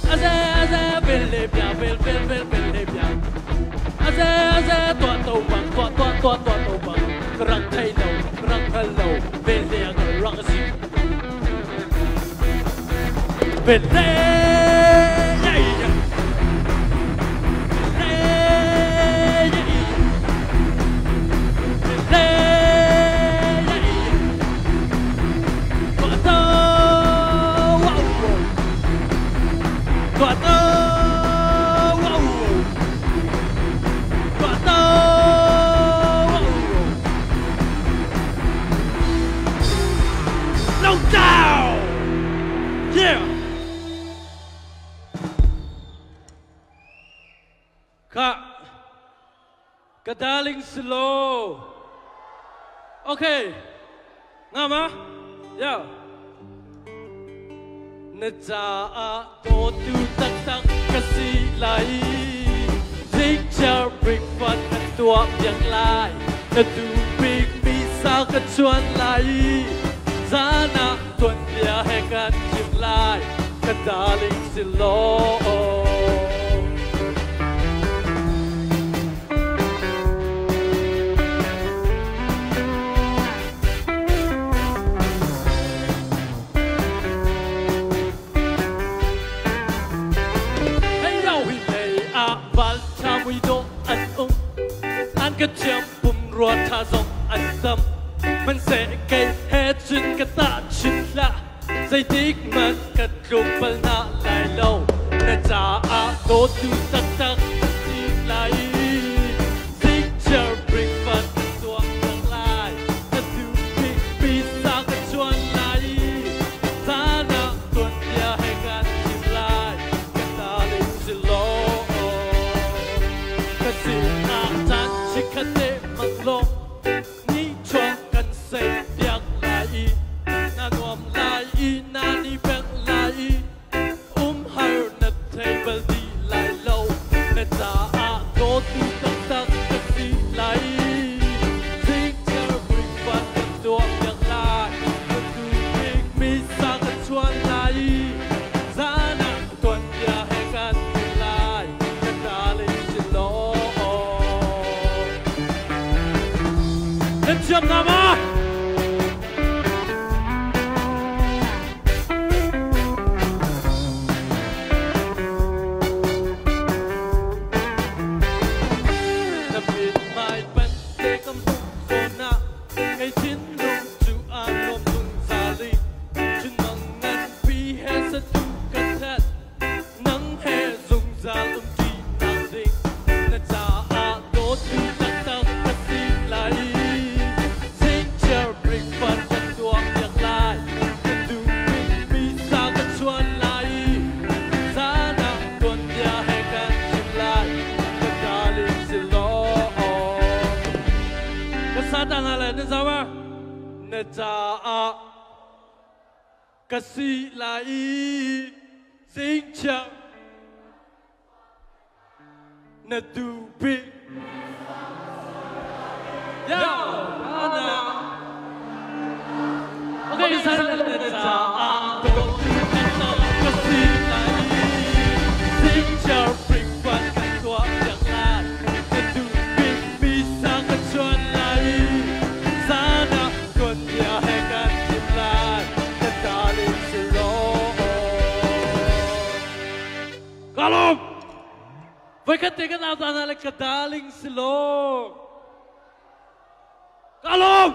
อาเซเป็นเล็บยาเป็นเล็บยาอาเซตัวโตบังตัวโตบังกรักไทยเรากรักฮัลโหลเป็นเล่ก็รักสิเป็นเล่Darling slow. Okay. Ngama? Yeah. Naja to tu tak kasi lai. Picture breakfast kan tua yang lai. Na tu big misa kan chuan lai. Zana tuan dia hekan kim lai. Ka darling slow. Cái chém bùm ruột tha dòng anh tâm mình sẽ cây hết trên cái tạ chín lạ dây tích mình cất lục bal na lại lâu để trả tốt tu tak đi lại thích chờ breakfast tuang tăng lại để tu big pizza cái chuan lại giá na tuần ya hay gan chim lại cái ta lên xin lỗi cái gì khát tê mặc lộ ni cho cần xây điạc lại na nuam lại na ni bẹng lại hai nát thay bal đi lại lâu nát ta có tu tak cái gì lại thích chờ breakfast cái tuang nhạc lại tu big mi sa cái chuan lại giá na tuần ya hay gan lại cái ta lên xin lỗi Jump Nama! Napit mai ban te kam na ngay chín lung chu an lom lung zali chun mang ngan pi he sa tu kan that nang he zung zal ti nang ding na cha do tu na cha kasi lai sing chang na du bi ya ana okay sana na cha kasi lai sing chang bring quan kan tua yang lan na du bi mi sang ka chuan lai sana kon ya hai kan tim lan na darling silo kalom với cái tiếng cái nào ra là cái darling silo kalom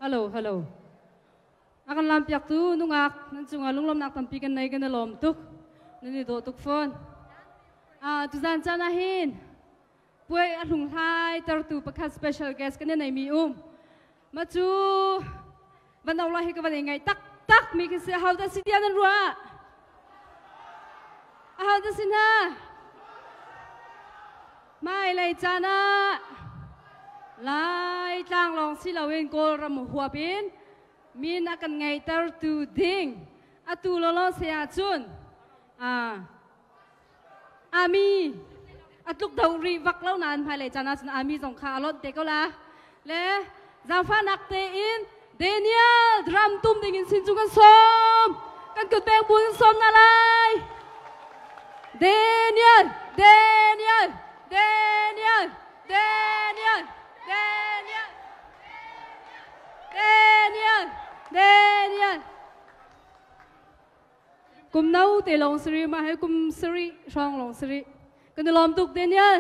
hello akan lampiak tu nungak nan chunga lunglom nak tampi kan nai kan lom tuk nani do tuk phone tu zan chana hin puai ahlung thai tar tu pakhat special guest kan nai mi ma chu banau lahi ka ban ngai tak mi ki se how da sidia nan ruwa how da sinha mai lai chana lai tang long si lawin kol ram hua pin min akan ngai tar tu ding atu lolo se a chun ami atluk dau ri vak lau nan phai lai chana chun ami jong kha alot te ko la le zafa nak te in Daniel drum tum ding in sin chu kan som kan kut beng bun som na lai Daniel kum nau te long sri ma hai kum sri song long sri kan lom tuk Daniel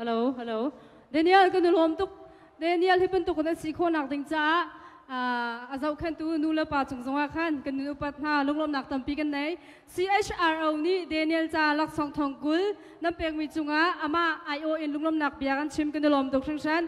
hello Daniel kan lom tuk Daniel hi pen tuk kan si kho nak ding cha azau khan tu nu la pa chung zonga khan kan nu pat na lunglom nak tampi kan nei CHRO ni Daniel cha lak song thong kul nam pek mi chunga ama IO in lunglom nak bia kan chim kan lom tuk sang san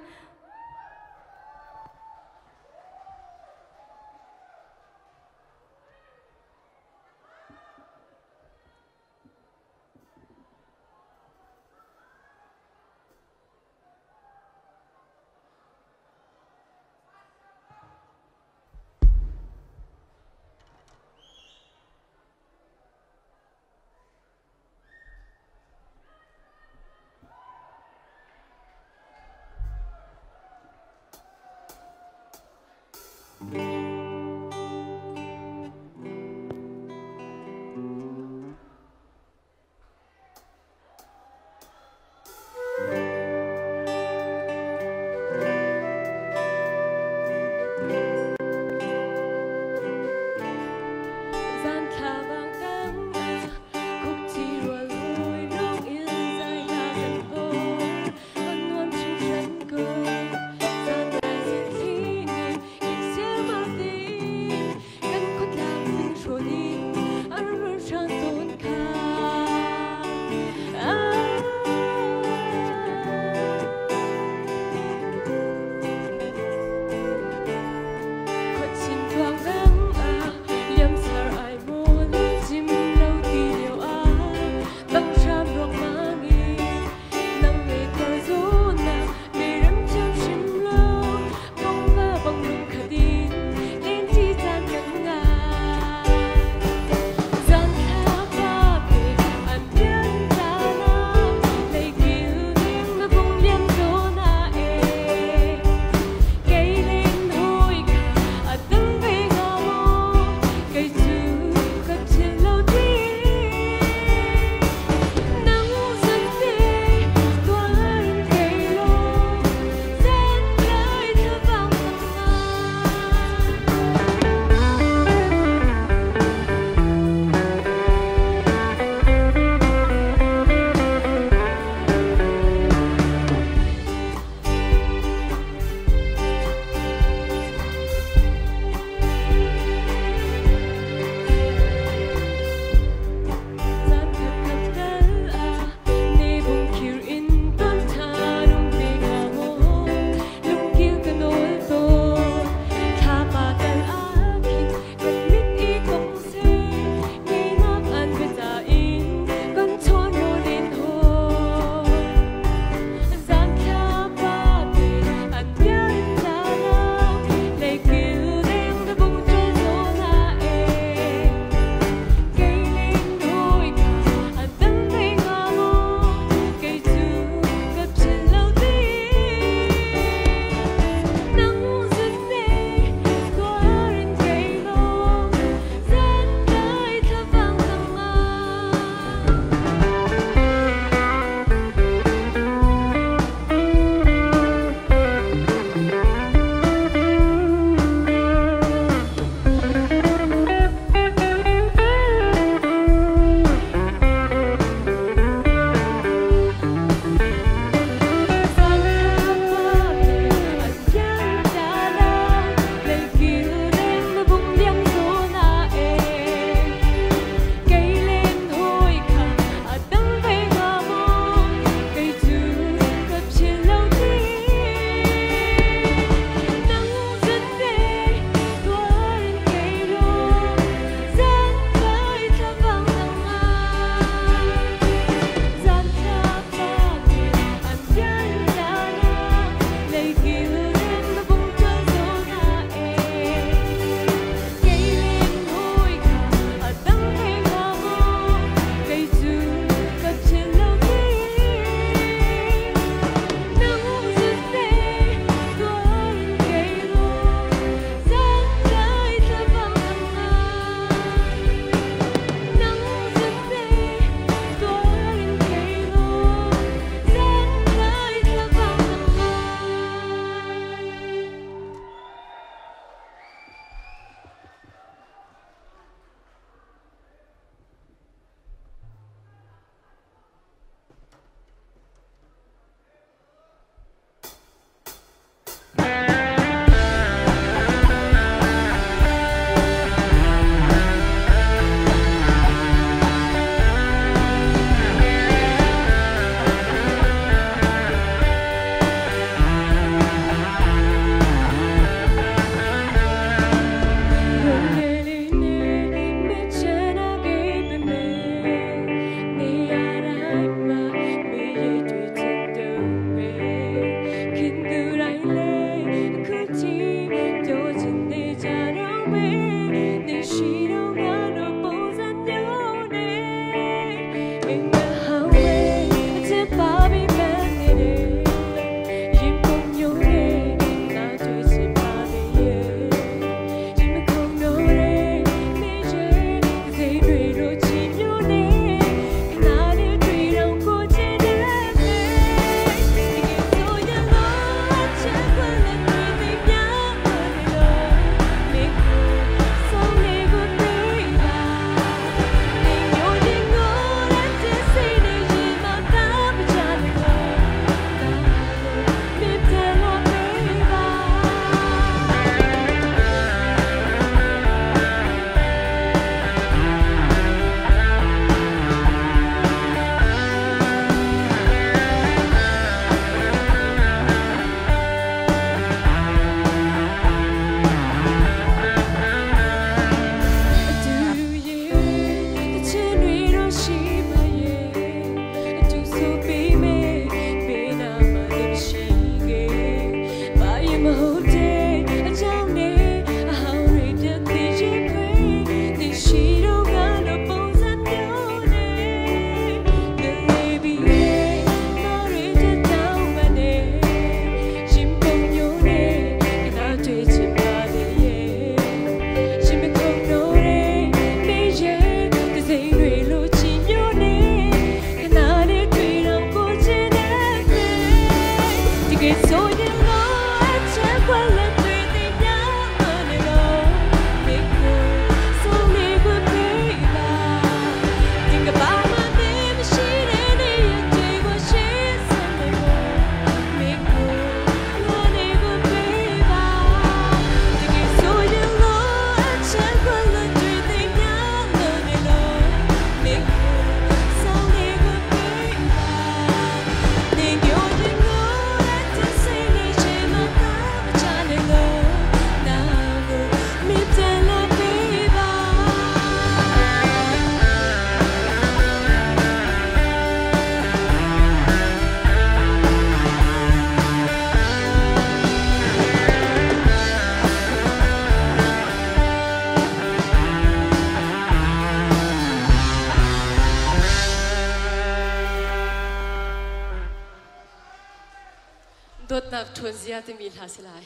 na thon zia te mi hla silai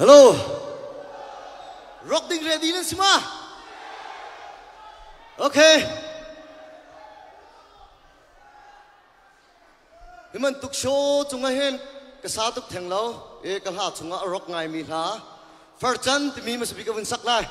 Hello. Rocking ready na semua? Okay. Himan tuk show tunga hen kasatuk thenglo e kalha chunga rock ngai mi tha. Farchan timi masabi ka bunsak lai.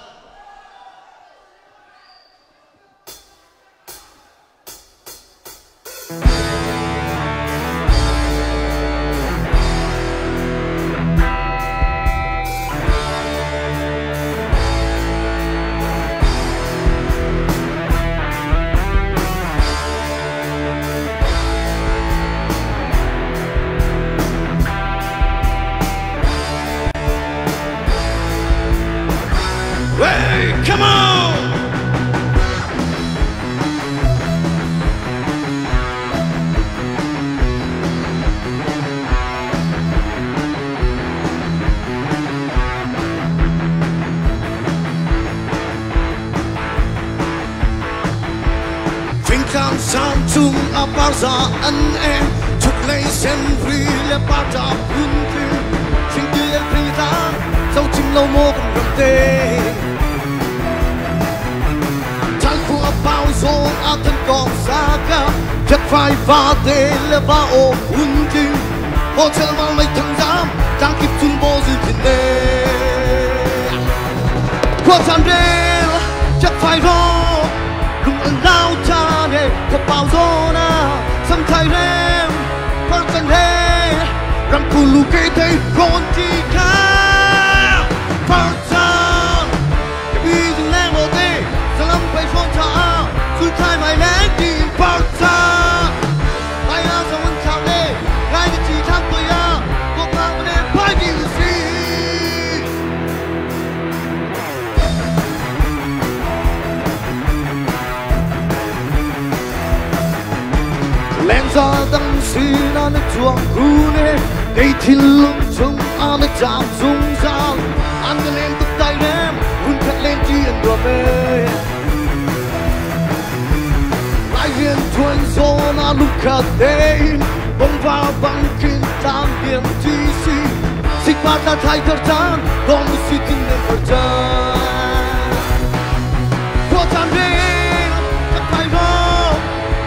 Come on! Càng sang chung a bao giờ anh em chụp lấy xem vì là bao giờ hương thủy xin kia phi ra dấu chim lâu mô còn cầm tê chẳng của bao giờ a thân còn xa cả chắc phải và tê là ba ô hương thủy hỗ trợ vào mấy thằng giám đang kịp chung bố dư thiên đê qua thằng đê chắc phải rồi lùng ẩn lao cha đê có bao giờ na xăm thay rem phát chân hê răng cù lù kê thấy con chi khá phát chân cái bi dừng lên một tê giờ lâm phải phong trả xuôi khai mày lẽ tìm phát chân ai à sao vẫn chào đê ngay thì chỉ thăm tôi à cuộc mạng mà đêm phải điều gì lên ra đằng xì na nước chuông cú nè cây thiên lung chung ăn nước chạm rung rang ăn cái lên tụt tay em vun cất lên chi ăn đùa mê lại viên thuần gió na lúc khát đêm bông vào bằng kinh tam điểm chi si xích ba ta thay thời gian còn một suy kinh lên thời gian qua tan đêm chắc phải vào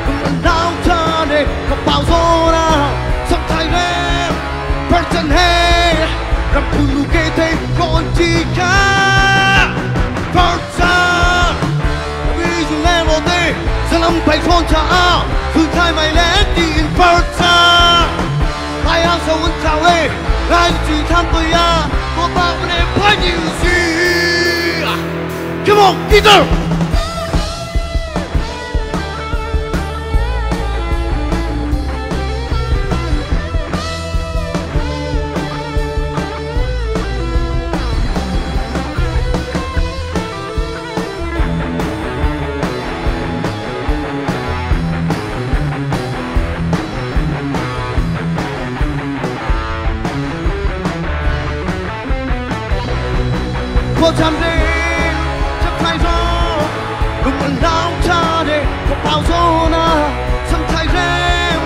cùng ăn đau cha để có bao giờ na sắp thay em phát chân hê rằng cùng lu kê thấy còn chi cả phát chân vì dù lên một tê giờ lâm phải phong trả cứ thay mày lẽ tin phát chân ai ăn sâu vẫn chào ê ai chỉ tham tôi à có bao vấn đề phải nhiều gì come on Peter có chạm đêm chắc phải rồi đừng ăn đau cha để có bao giờ na sẵn thay em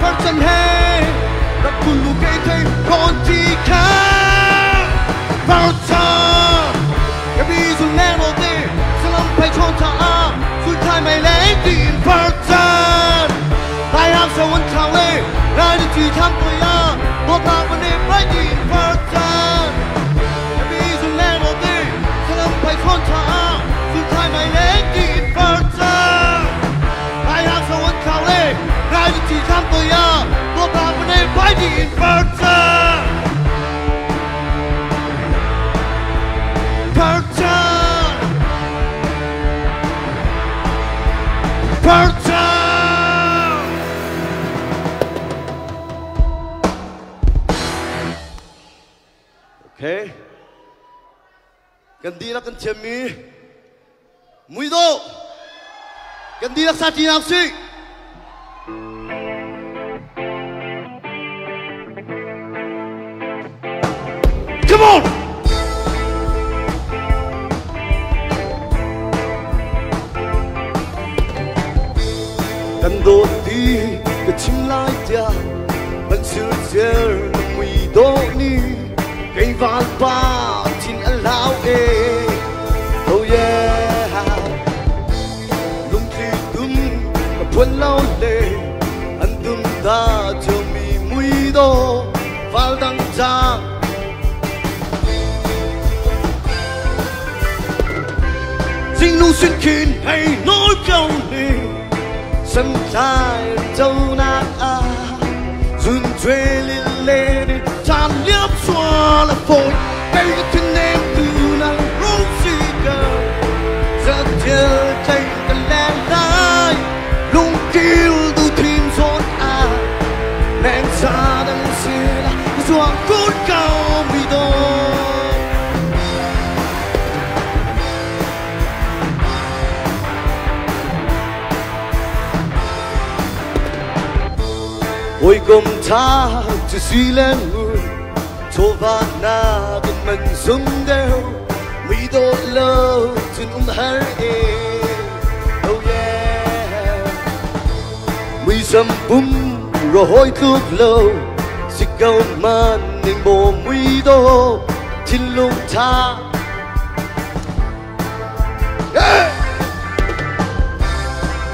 phát chân hê đã cùng lu kê thấy còn chi khác vào cha cái bi dù nghe một tê sẽ lâm phải trốn trả rồi thay mày lấy tiền phát chân ai ăn sao vẫn chào ê ai đi chỉ thăm tôi à một ta vấn đề phải nhìn phát chân cái bi dù nghe một tê phải con trả dù thay mày lấy tiền phát chân ai ăn sao vẫn chào lê ai đi chỉ thăm tôi à một ta vấn đề phải tiền phát chân phát chân phát chân ok ganti na kan chemi muito ganti na sa tinapsi come on kan do ti ka chim lai tia ban sil cher mui do ni cây vàng ba chín ăn lao ê oh yeah lung thi tum mà phun lao lê ăn tum ta cho mi mui đô vào đằng cha sinh nu xuyên kín hay nói câu này sân trai châu nát à dùn thuê lên lê đi tràn liếp xóa là phôi cây cái thân em từ nàng rốt xì cờ giờ chờ chạy cần lên đai lung kêu tu thêm rốt à lên xa đằng xưa là doang cốt cao vì đó ôi gom tha chỉ suy lên người cho vạt na bên mình sung đeo mi đôi lơ trên hai oh yeah mi sầm bum rồi hối thuốc lâu xích câu man nên bộ mi đô trên lung tha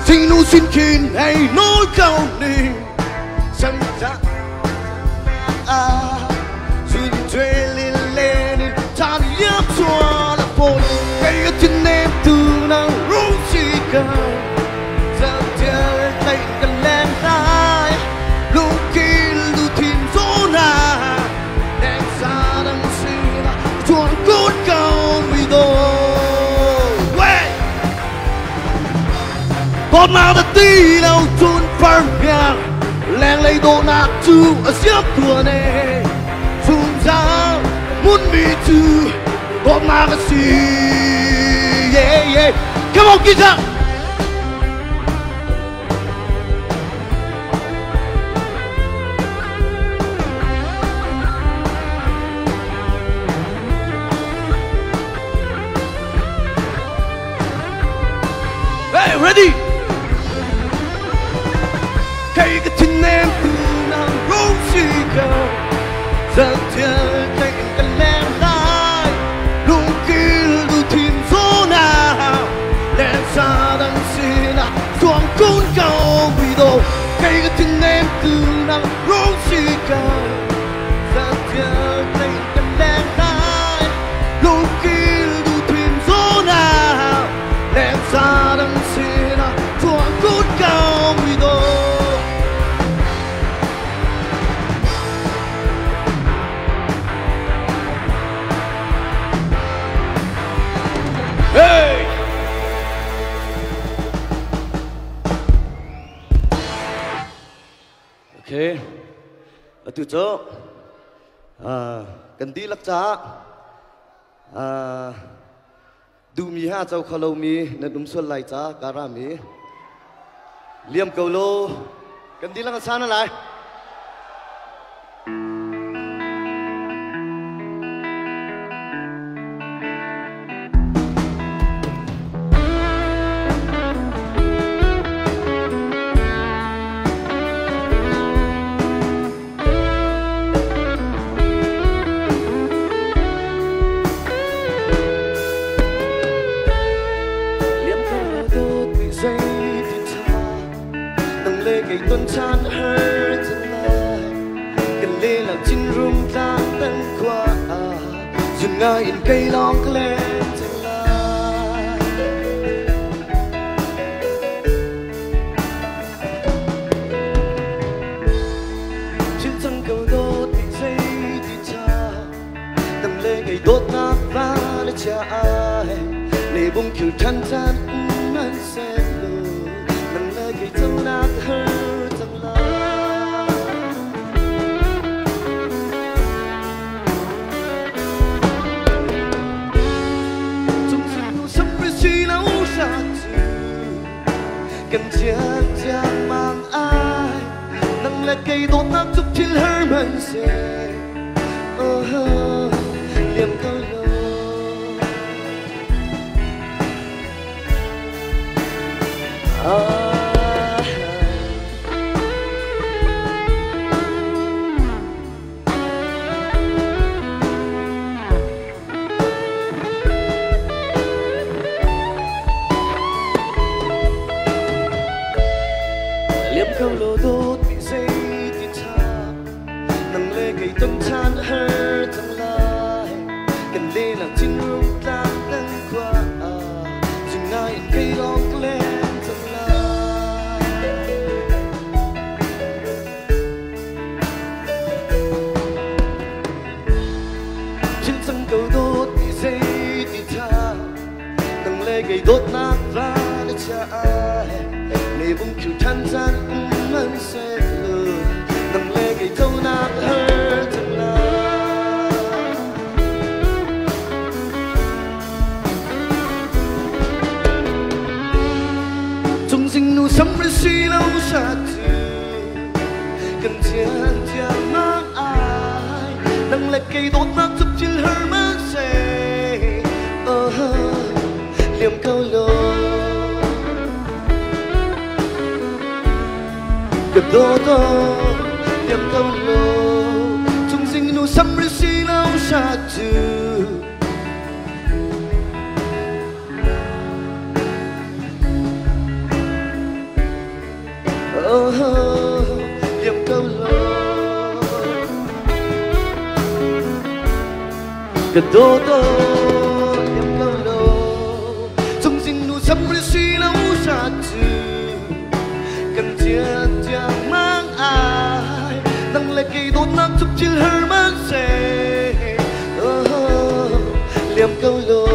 xin nu xin kín hay nói câu này sân ra xin thuê lên lên tan nhấp xóa là phôi cây ở trên em từ năng rung chỉ cần giờ chơi tay cần lên tay lúc kia lu thiên gió na đèn xa đang xì là chuồn cốt cao mi đô con nào đã tí đâu chôn phẳng ngang leng lấy đồ nát chu ở xếp thua nè chung ra muốn bị trừ con nào cái gì yeah yeah come on guitar hey ready cây cái chân em từ nàng rung chỉ cầu giờ chơi tay cần lên tay lúc kia lu thiên gió nào đèn xa đang xì nào xuống côn cầu bị đổ cây cái chân em từ nàng rung chỉ cầu giờ chơi tay cần lên tay lúc kia lu thiên gió nào đèn xa đang xì nào xuống côn cầu bị đổ hey okay từ chỗ cần tí lắc giá du mi ha châu khâu mi nên đúng xuân lại giá cả ra mi liêm cầu lô cần tí lắc giá nó lại ngày tuần tràn hơi chân lại cần lê làm chinh rung ta tân qua dừng ngay in cây long lên chân lại trên chân cầu đốt dây thì cha tầm lê ngày đốt nát va để cha ai để bung kiểu thân chânมันเส้นเลยมันเลยให้เจ้านักเฮอจังเลยจงสิ่งนู้สัมผัสที่เราสักทีกันเชื่อจะมังอายนั่งและไกลโดนนักทุกที่เฮอมันเสียเลี่ยมเขาเข้าโลโดดมีเส้นที่ทางนั่งเล่ไก่ต้นชานเฮอทั้งหลายกันเล่หลังจิ้งรุ่งกลางนั่งกว่าจึงง่ายไก่ลองเล่นทั้งหลายฉันทั้งเก่าโดดมีเส้นที่ทางนั่งเล่ไก่โดดนักฟ้าและชายในบุ้งคิวทันจันมันเสียเลยนั่งเล่ไก่เท่านักเฮอทั้งหลายจงสิ่งนู้สัมผัสที่เราสักทีกัน chiang chiang mang ai nang lệ cây đốt nát chụp chill her mang say liềm câu lô gặp đô đô liềm câu lô chung sinh nu sắm rì xì nào sa chư liềm câu lô gặp đô đô liềm câu lô chung sinh nu sắm rì xì nào sa chư cần chiang chiang mang ai nang lệ cây đốt nát chụp chill her mang say liềm câu lô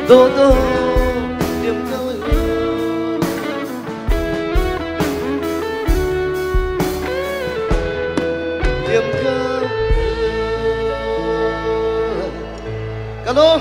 đô đô liềm câu lô liềm câu cảm ơn.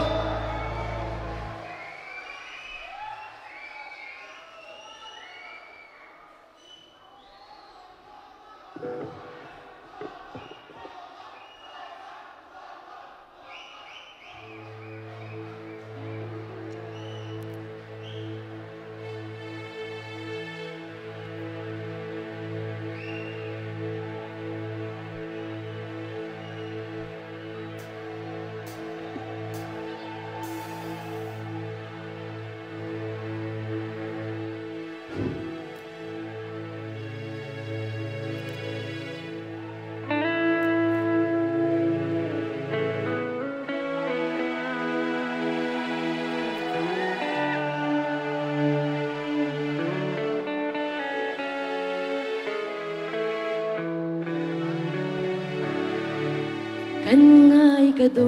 Kan ngai ka do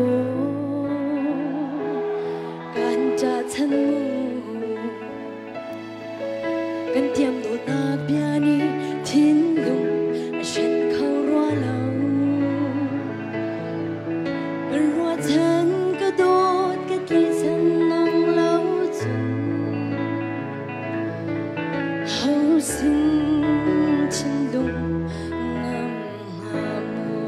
kan cha chan mu kan tiam do na piani thin lung a shen khau ro lo kan ro chan ka do ka ki san nang lo chun hau sin chin lung ngam ha mo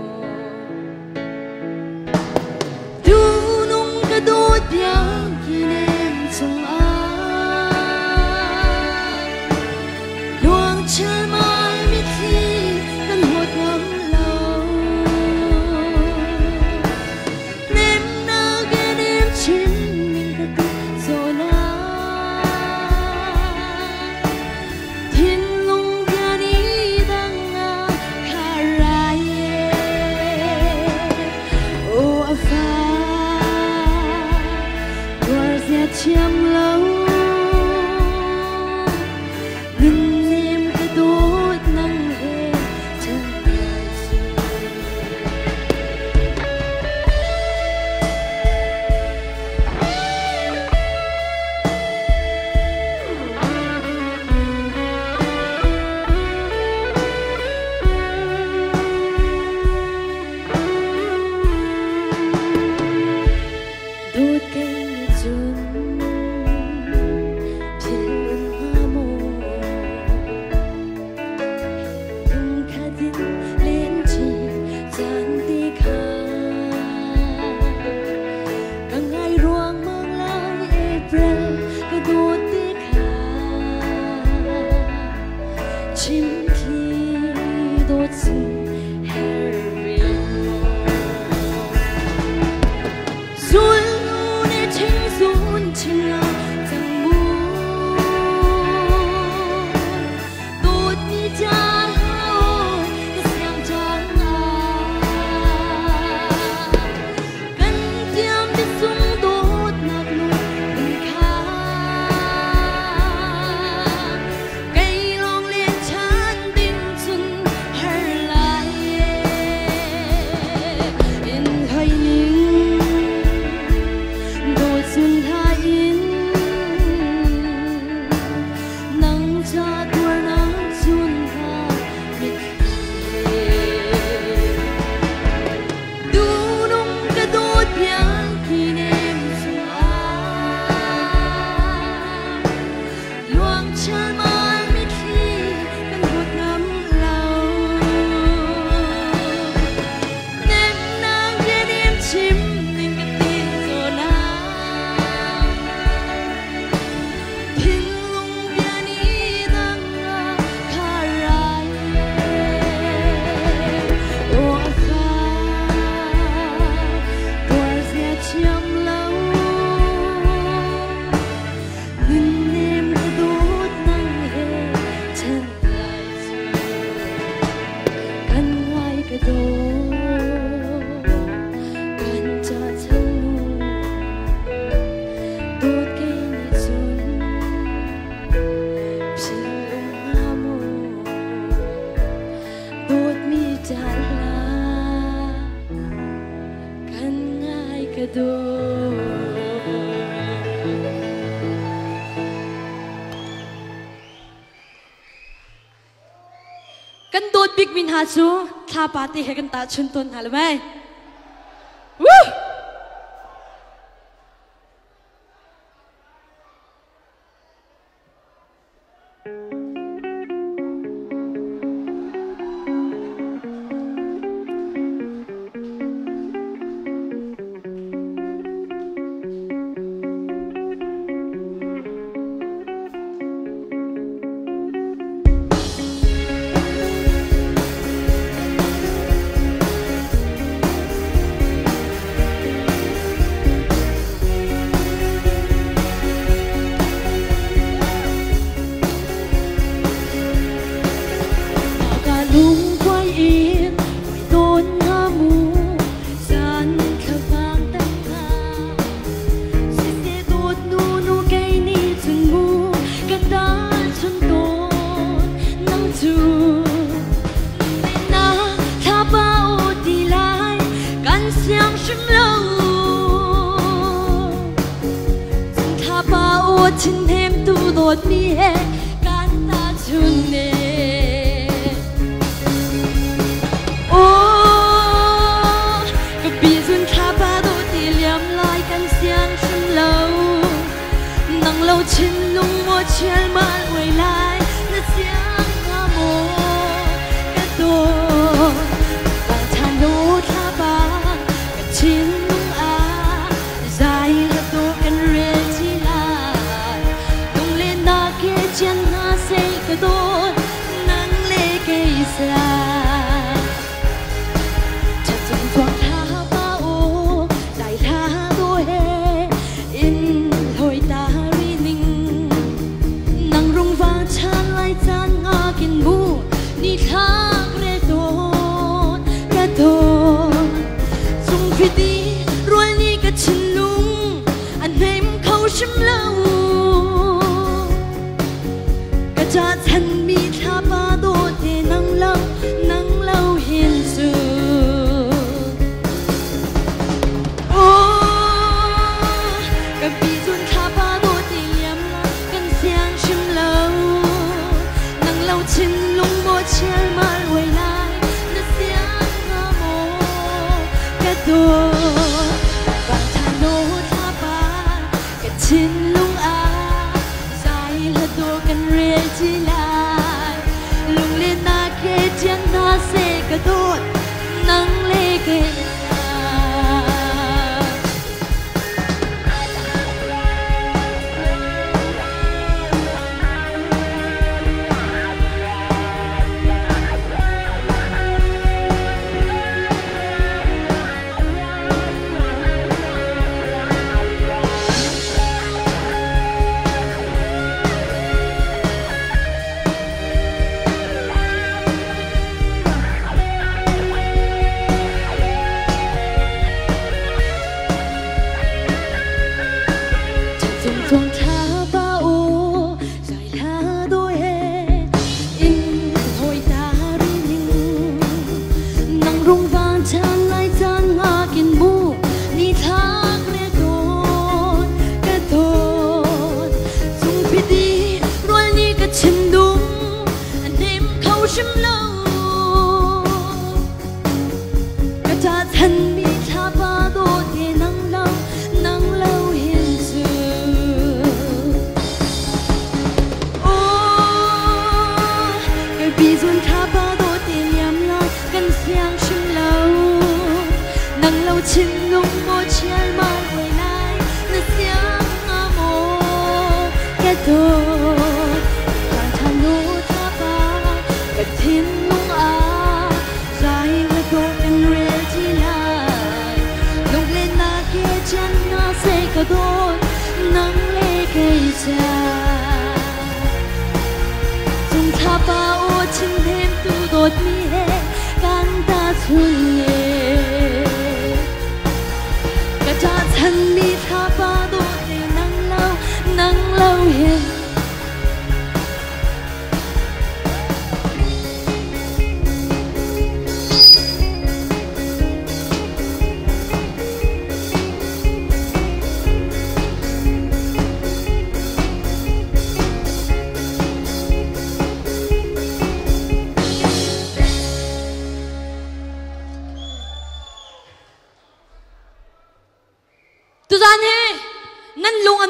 tuกันโดดบิ๊กมินหาชูท่าปาร์ตี้ให้กันตาชุนตุนหาเลยไหมวู้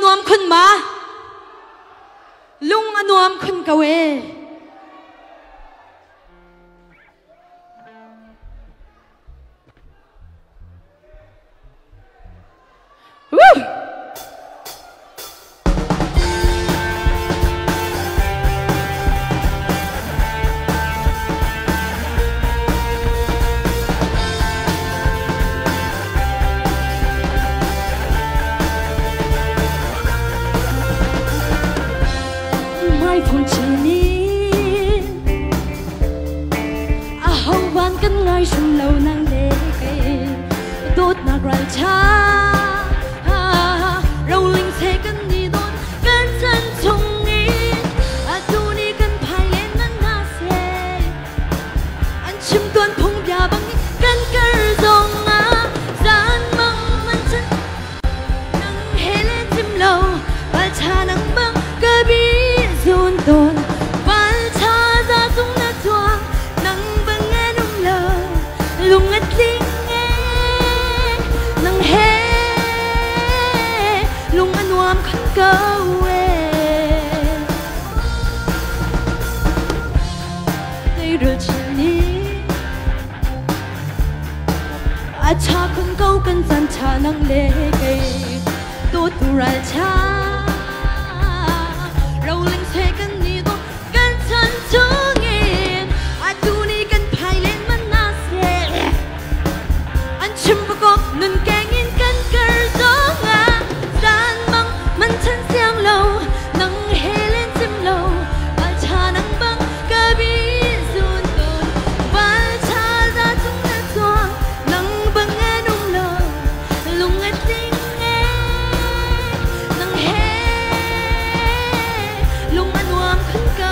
วมคุณมาลุงอนวมคุณกะเวphong trì ní hầu van cân ngay sum lâu nàng lệ đốt nạc rai cha râu linh xe cân đi đốt cân chân chung ní tu ní cân phai lên năn na xe anh chim tuan phong bia bằng cân cờ dòng gian mong man chân nắng hè lên chim lâu và cha nắng băng cơ bi dồn đồn van cha ra sung na choang nắng băng nghe nung lờ lung ngất linh nghe nắng hè lung ăn oam khăn câu đây rồi chuyện đi cha khăn câu cần gian cha nắng lệ cây tốt tu ra cha râu linh xe cân đi tốt cân chân chung in tu ni cân phai lên man na xe anh chim bạc góc nâng keng in cân cờ gió ngà gian băng man chân xiang lâu nắng hè lên chim lâu và cha nắng băng cơ bi dồn đồn và cha ra chung na choang nắng băng nghe nung lờ lung ngất linh nghe nắng hè lung ăn oam khăn câu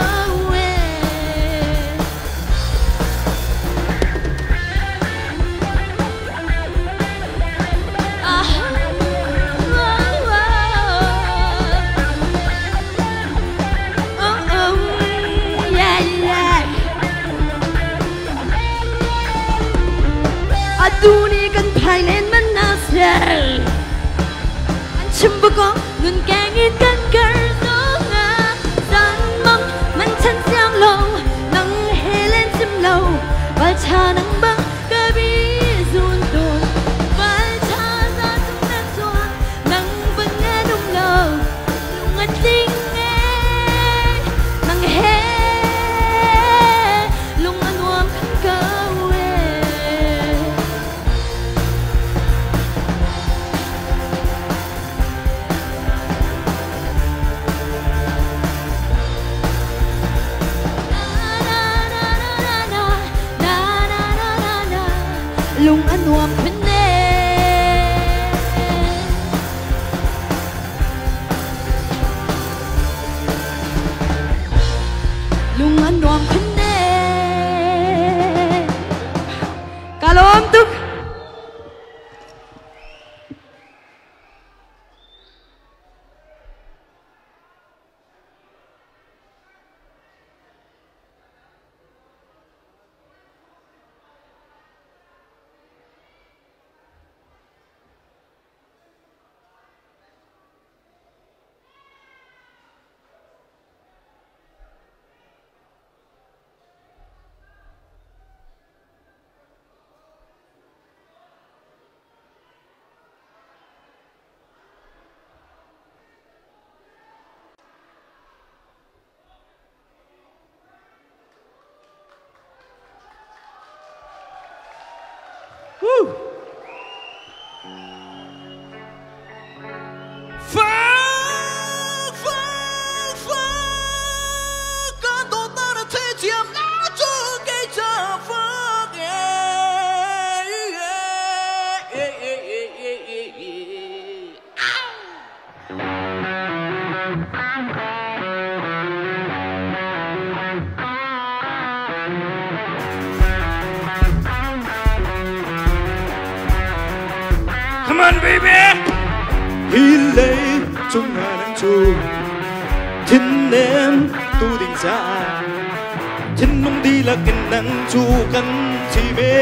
tu ni cần phai lên man na xe anh chim bạc góc ngân keng in cân cờ gió ngà gian mong man chân xiang lâu nắng hè lên chim lâu và cha nắng băng cơ bi dồn đồn và cha ra chung na choang nắng băng nghe nung lờ lung ngất linh nghe nắng hè lung ăn oam khăn câu lung ăn oam khăn lung ăn oam khăn kalom tuk Come on, baby. Hi lấy chung hà nắng chu thiên em tu định ra thiên mong đi là kinh nắng chu căn chỉ mê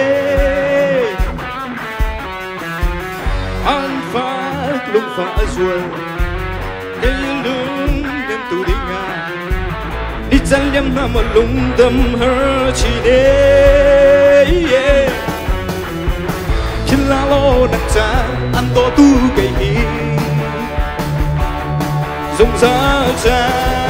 an phá lung phá ruồi chân liêm mà một lung tâm hơ chỉ đế khi la lô nặng cha ăn to tu cây hi dùng giá trái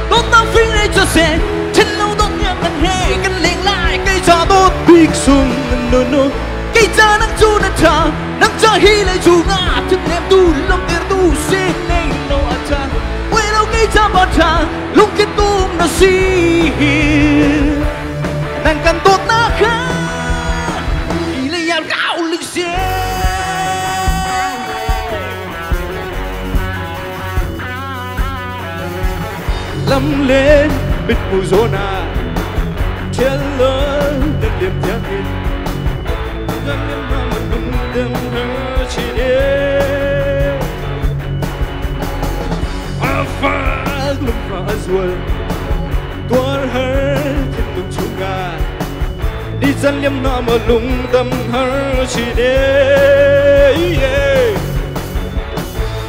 tốt tao phi này cho xe trên lâu tốt nhạc ngân hề cân liền lại cây trà tốt big sung nô nô cây trà nắng chu nắng trà hi lại chu ngã thức em tu lòng tiền tu xin nên nô à cha quê đâu cây trà bát trà lúc kết tung nó xì nàng cần tốt na khá thì lấy áo gạo lịch xe lâm lên bịt mùi gió na trên lớn đến điểm tiếng hin gần em mà một đêm đêm hơ chỉ đêm phát lưng phá ruột tuôn hơ thiên lục chung ga đi chân liêm mà một lung tâm hơ chỉ đêm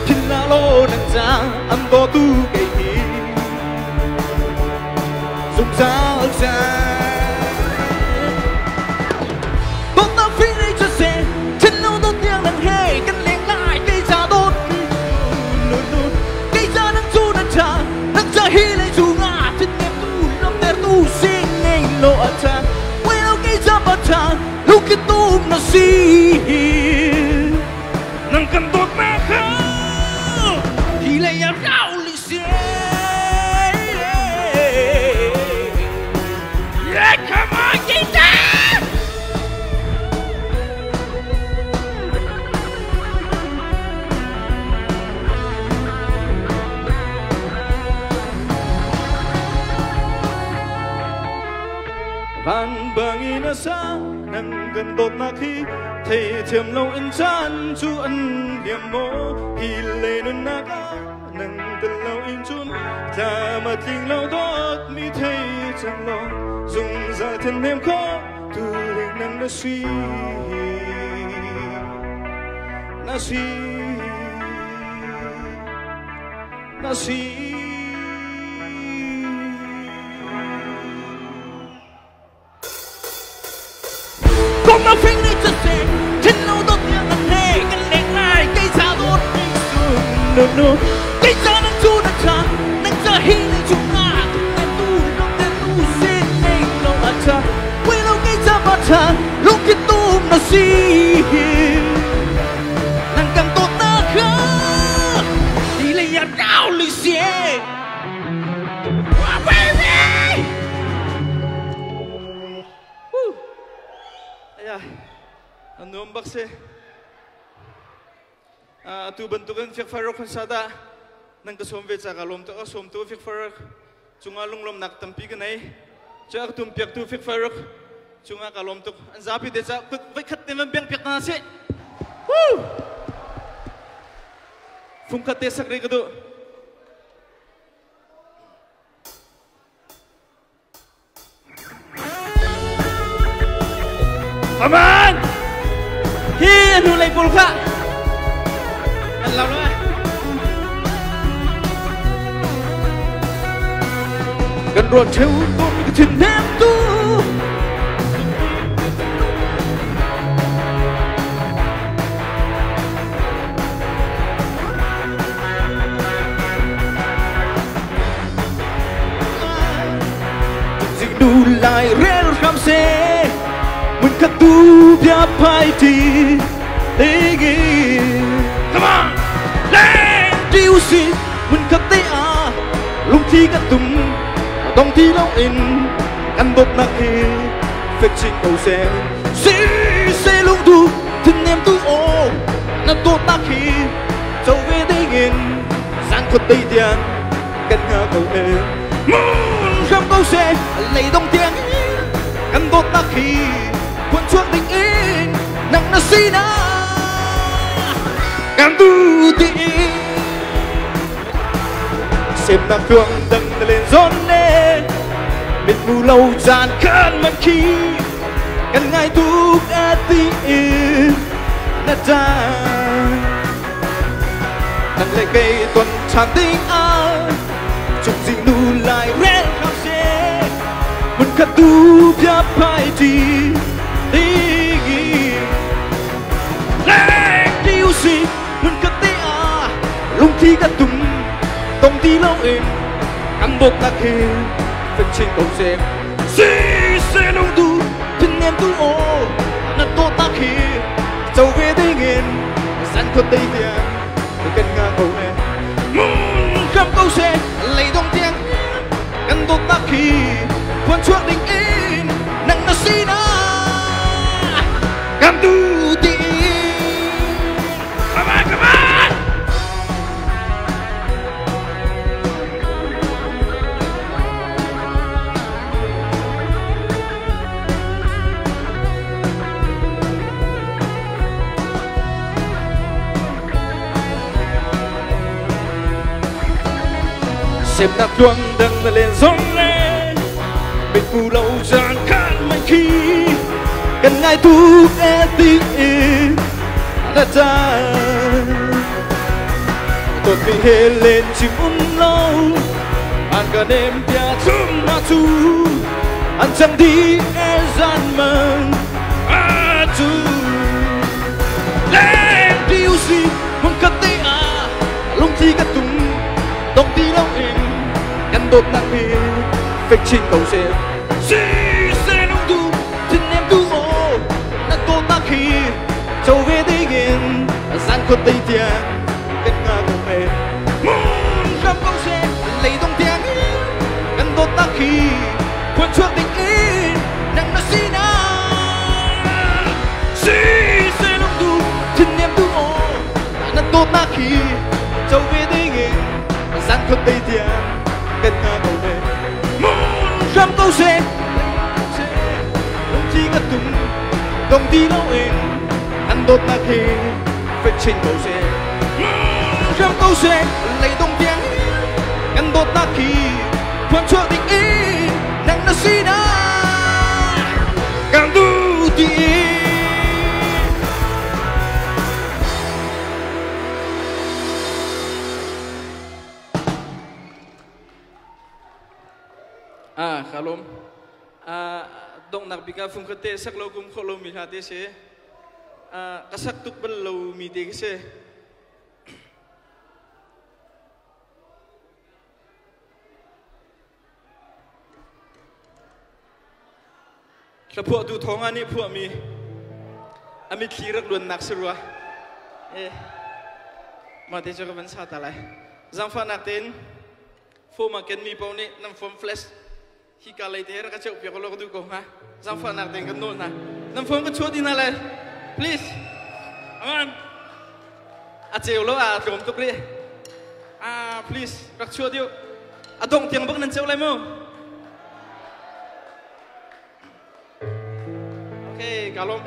thiên la lô nặng giá ăn to tu cây hi dùng dao dài tốt tao phi đi cho xe trên lâu tốt tiếng nắng hề cân liền lại cây trà tốt cây trà nắng chu nắng trà hi lại chu ngã trên em tu năm ter tu xin nên lộ à cha quay đâu cây trà bát trà lúc cái tu nó xì nắng cần tốt mà khao thì lại áo gạo lịch xe come on, guitar! Van bangin asa nang gandot na khi thấy thiềm lâu in chan chu ăn điểm mô hi lệ nun na ka nang tên lâu in chun ta mà tình lâu tốt mi thấy chẳng lo dùng ra thân em khó từ linh năng đã suy con nó phình đi cho xe trên lâu tốt tiếng nắng hề cân đèn lại cây trà tốt nô nô cây trà nắng chu nắng trà hi lại chu ngã em tu lòng tiền tu xin nên lâu à cha quê lâu cây trà bát trà lúc cái tu nó xì nàng càng tốt ta khá đi lấy áo gạo lịch xe baby anh nuông bác sĩ tu bentukan Fiakfairock konsada nang kasom ve cha kalom to asom tu Fiakfairock chunga lunglom nak tampi ka nei cha tum piak tu Fiakfairock chunga kalom to an zapi de cha vai khat nem biang piak na se phum khat te sakre ka do aman hi anu lai pul kha an lau lo gần ruột theo con cái thuyền em tu gì đủ lại rel kham se mình khắc tu bia phai thì đi ghi come on lên điêu xì mình khắc tay à lúc thi cả tum đông thi lâu in ăn bột nạc khi phép trình cầu xe lung tu thân em tu ô nó tốt nạc khi châu về đây nghìn sáng thuật đây tiền cần ngờ cầu ê muốn không câu xe lấy đông tiền ăn bột nạc khi quân chuông đình in nặng nó xí na ăn tu tiền xem nàng phương dâng lên gió nê bên mù lâu tràn khăn mất khi cần ngay thuốc ATM nát ra nàng lại cây tuần tràn tình ai chụp gì nu lại ren khao xe mình khát tu bia pai đi đi lên điêu gì mình khát tê à lung thi cắt tung tông đi lâu em ăn bột ta khi phải trên cầu xe xe nông tu thân em tu ô nát tô ta khi châu về đây nghiền san khuất đây tiền cần ngã cầu em khắp câu xe lấy đông tiếng gần tốt ta khi quan chuộc đình in nặng nó xí na cam tu ti come on xếp nát chuông đằng lên giông lên mình phù lâu gian khăn mạnh khi cần ngày thu e tí đã ra tôi vì hê lên chim lâu ăn cả đêm tia chum ma chu ăn chẳng đi e gian mừng a chu lên điêu gì không cần tí à lung chi cả tung tông đi lâu em ngăn đột nặng đi phết trên cầu xe xe nông tu thân em tu ô nát tô ta khi châu về đây nghiền gian khuất tây tiền cách ngã cầu mẹ muốn khắp cầu xe lấy đông tiếng ngăn đột ta khi quan chuộc tình ý nặng nó xí na xe nông tu thân em tu ô nát tô ta khi châu về đây nghiền gian khuất tây tiền cách ngã cầu mẹ muốn khắp cầu xe không chỉ ngất tung công ty lâu em ăn đột ta khi phải trên cầu xe muốn khắp cầu xe lấy đông tiếng ăn đột ta khi quan chuộc tình ý nặng nó xí na càng tu ti kalom dong nak bika fung khate sak lo kum kholo mi hate se kasak tuk bal lo mi te se la phu du thong ani phu mi ami khirak lun nak sirwa ma te jo ban sa ta lai zam fa nak ten fo ma ken mi pau ne nam fom flash hi ka lai te ra ka cheu pe ko lo du ko ha zam fa nak ten kan no na nam fom ka chodi na lai please aman a cheu lo a tom to pre please rak chodi a dong tiang bak nan cheu lai mo okay kalom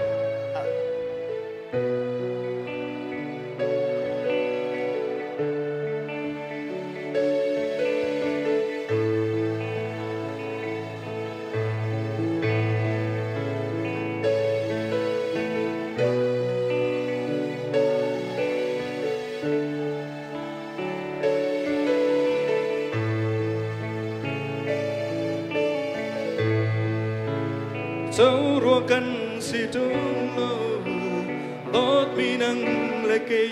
dấu rùa cần si trung lâu tốt mi nâng lấy cây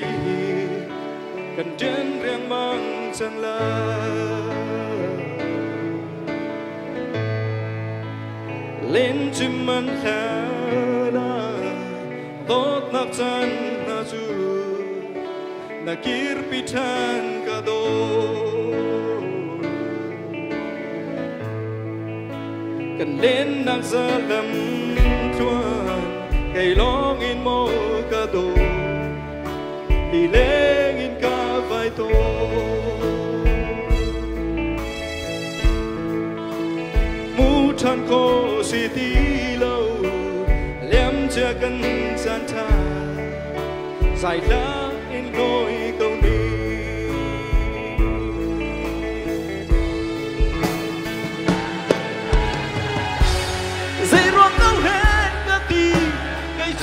cần trên riêng mang chân la lên chim ăn khá đa tốt nắp chân na chu na kirpitan ka do cần lên nang ra lầm chuan cây lo in mô ca đồ thì lên in ca vai tô mu chan ko si ti lâu lem chia cần gian tha dài lá in ngôi câu đi Hãy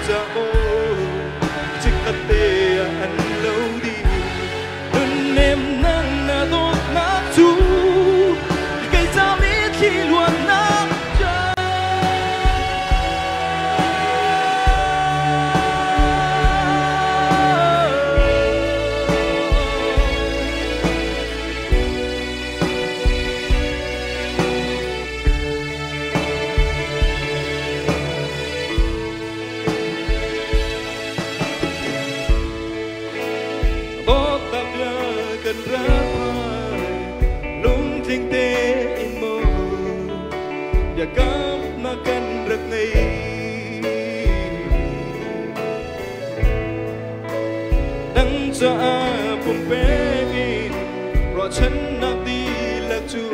cha ô chỉ cất tê anh lâu đi đừng em nắng na tốt nát chú cây ra biết khi luôn nát cần ra lung thinh tê in mơ và cắm mà cần rực này đắng cho cùng bé in rồi chân nạp đi lạc chu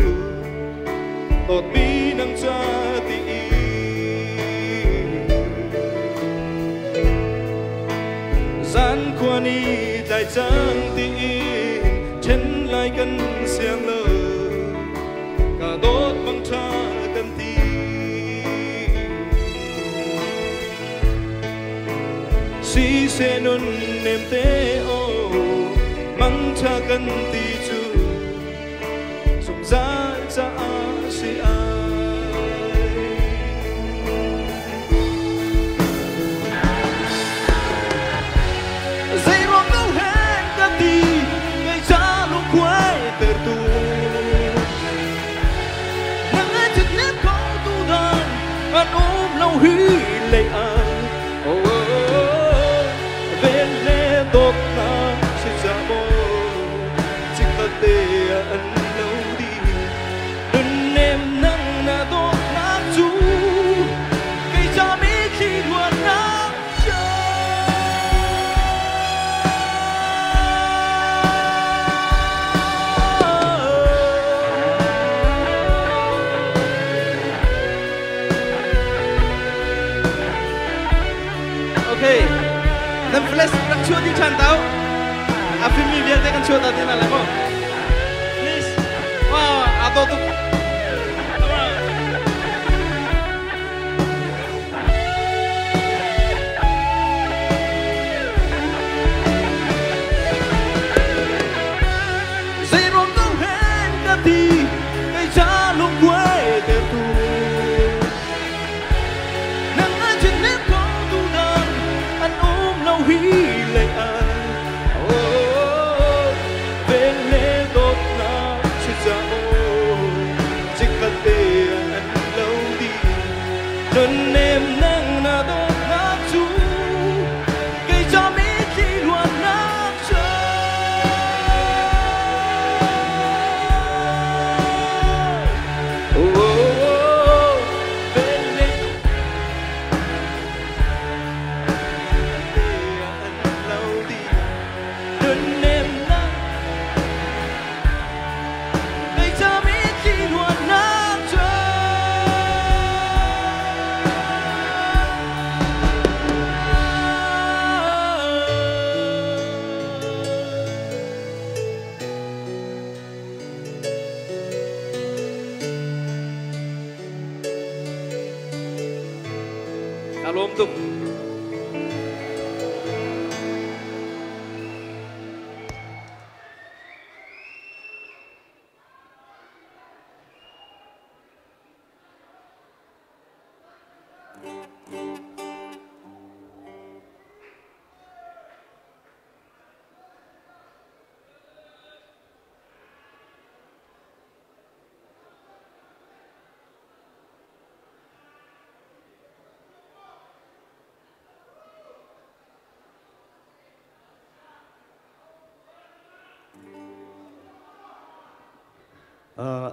tột bi nắng cho tì gian qua ni tại trang tì chân lại cần xiang lơ cả đốt bằng cha cần tì si se nun nem te o mang cha cần tì chu sung ra cha si ai dây ruộng đâu hết cả tì quay từ tu nắng ai chợt nếp câu tu đàn anh ôm lâu hí lệ anh về lẽ tốt na sẽ ra bô chỉ có tê anh lâu đi đừng em nắng na tốt na chú cây cha mi khi luôn na dan flash nak shoot di chantau afim mi biar tekan shoot tadi na lemo please wah atau tu zero no hand kati kay jalo quay te tu nang ajin ne ko tu dan an lâu hí lệ anh bên lẽ tốt na chỉ ra chỉ cần tê anh lâu đi đơn em nắng na tốt na chú cây cho biết khi luôn nát Alom tu.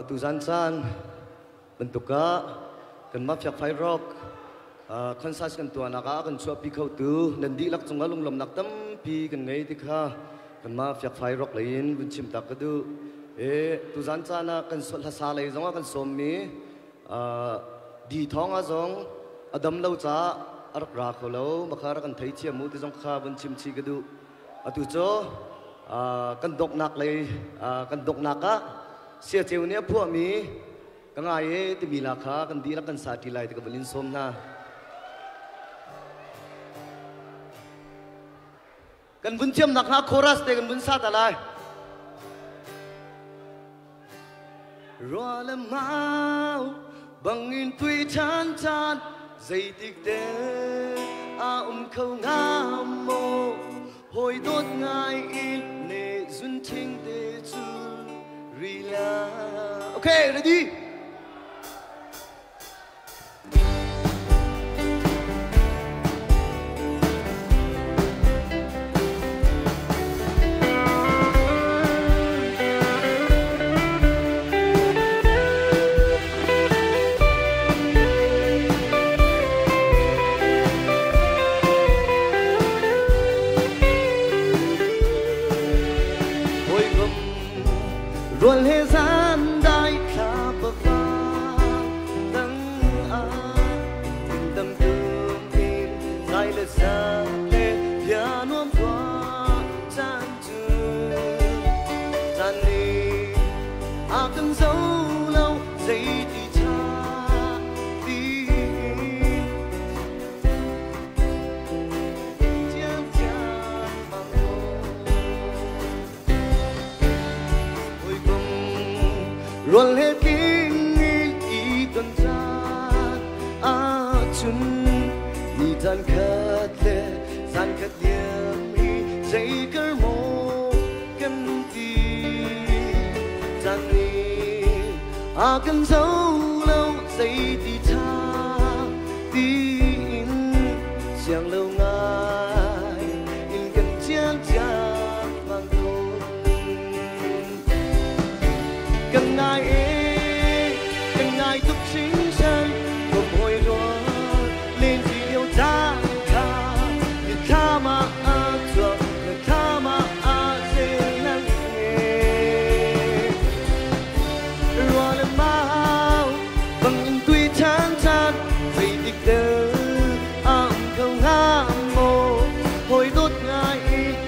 Tu zan chan bentuka kan ma Fiakfairock konsas kan tu anaka kan chua pi khau tu nan di lak chunga lunglom nak tam pi kan ngei ti kha kan ma Fiakfairock lein bun chim tak du tu zan chana kan sol ha sa lei zonga kan som mi di thong a zong adam lo cha arak ra kho lo makhara kan thei chi mu ti zong kha bun chim chi ka du atu cho kan dok nak lei kan dok naka sia cheu ne phu mi ka nga ye ti mi la kha kan di la kan sa ti lai ti ka balin som na กันบุญเทียมหนักฮะโครัสเตกันบุญซาตะไลรอละมาบังอินตุยชันชันใจติกเดอาเขางามโมหอยโดดง่ายอินเนจุนทิ้งเดจูรีลาโอเค ready Ruột hê gian đai khá bờ pha Đăng á Tình tâm tương in Dài lệ xa lệ Bia nuông qua Chán chừng Chán đi À cần dấu lâu Giây thì cha Đi Chán chán bằng Ruột hết kinh ý tuần gian á chun ni tan khát lệ gian khát liêm hi dây cỡ mô cân tì gian ni á cần dấu lâu dây tì cha tin xiang lâu ngài in cần chán chán mang thôn cần ngài tục chính chân cùng hồi rồi lên thì yêu ta ta người ta mà thuộc người ta mà dễ lắng nghe rồi là mau bằng những tuy chán chán vì địch đơ không ham mô hồi đốt ngài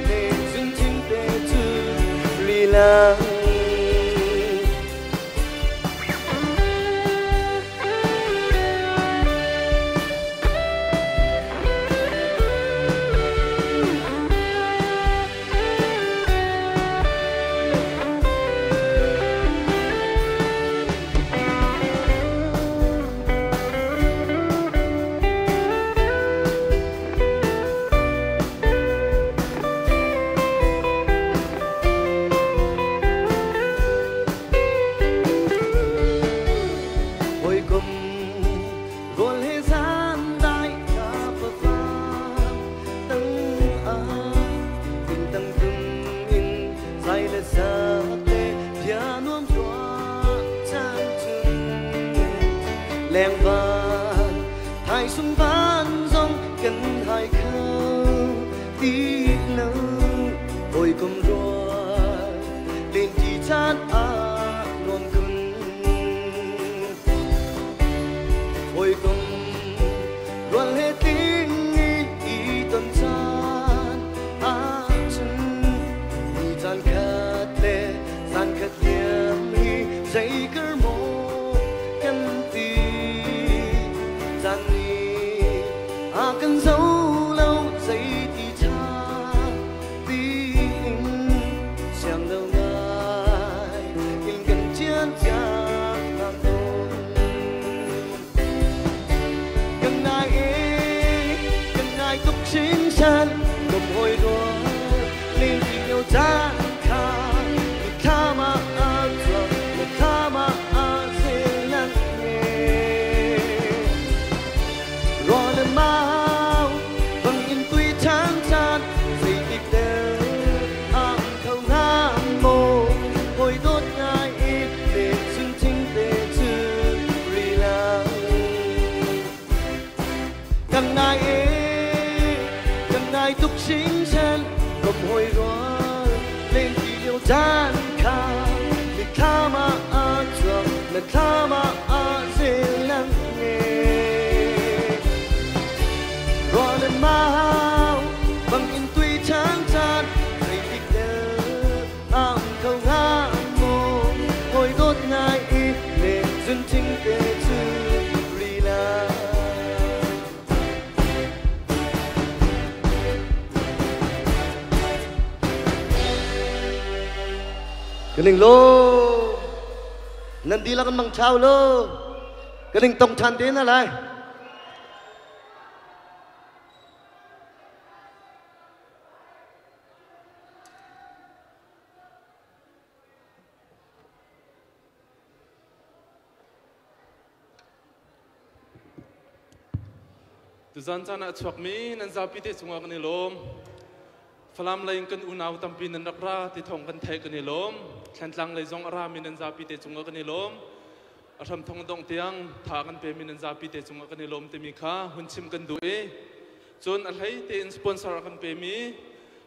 để dừng chính để chữ lì lăng leng van hai xuân van dòng cần hai khâu tí lâu ôi cùng rồi lên chỉ chán luôn kun ôi cùng luôn hết tiếng ý tuần san chân đi tan khát lệ tan khát liêm hi dây cỡ mô cân tì cần dấu lâu giây thì cha tin xem đâu ngài in cần chiến trang làm tôi cần ngài tục chính chân cùng hồi rồi lên thì yêu ta khá người ta mà thuộc người ta mà dễ lắng nghe rồi là mau bằng in tuy chán chán vì địch đơ không ham mô hồi đốt ngài ít để dừng chính để chữ rì lăng cần ngài tục chính chân cầm hồi rồi lên thì yêu chán khá người ta mà thuộc người ta mà dễ lắng nghe rồi lên mau bằng in tuy chán chán vì địch đơ không ham mô hồi đốt ngài ít để dừng chính để chữ rì lăng Galing lo. Nandila kan mang chao lo. Galing tong chan din na lai. Tuzan sana chuak mi nan zapite chunga kan ilom. Falam lain kan unaw tampi nan nakra ti thong kan thai kan ilom. Thantlang lai zong ara mi nan zapite chunga kan ilom. Aram thong dong tiang tha kan pe mi nan zapite chunga kan ilom te mi kha hunchim kan du e. Chon alhai te sponsor kan pe mi.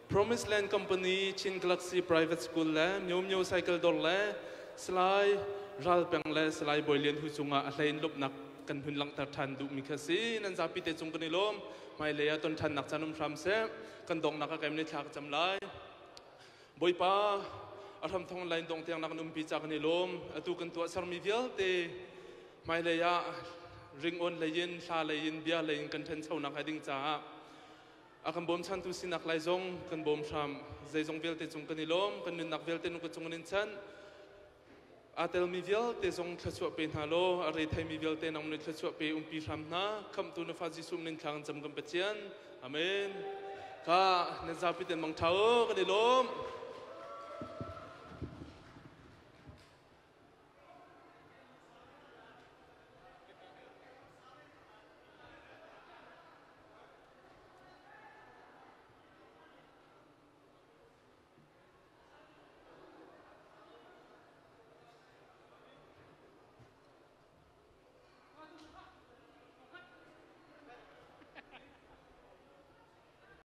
Promise Land Company Chin Galaxy Private School le myo cycle dol le slai ral peng le slai boilian hu chunga alhai lop nak kan hun lang tar than du mi khasi nan zapite chung kan ilom mai leya ton than nak chanum thram se kan dong nak ka kem ni thak cham lai boipa aram thong lain dong tiang nak num pi cha kan ilom atu kan tua sar mi vial te mai leya ring on leyin sa leyin bia leyin kan then chau nak hading cha akan bom chan tu sinak lai zong kan bom thram zai zong vel te chung kan ilom kan nun nak vel te nu ka chung nin chan atel mi vial te zong thachua pe halo are thai mi vial te nang ne thachua pe pi thram na kham tu na fa ji sum nin thang jam gam pachian amen ka ne zapiten mang thao kan ilom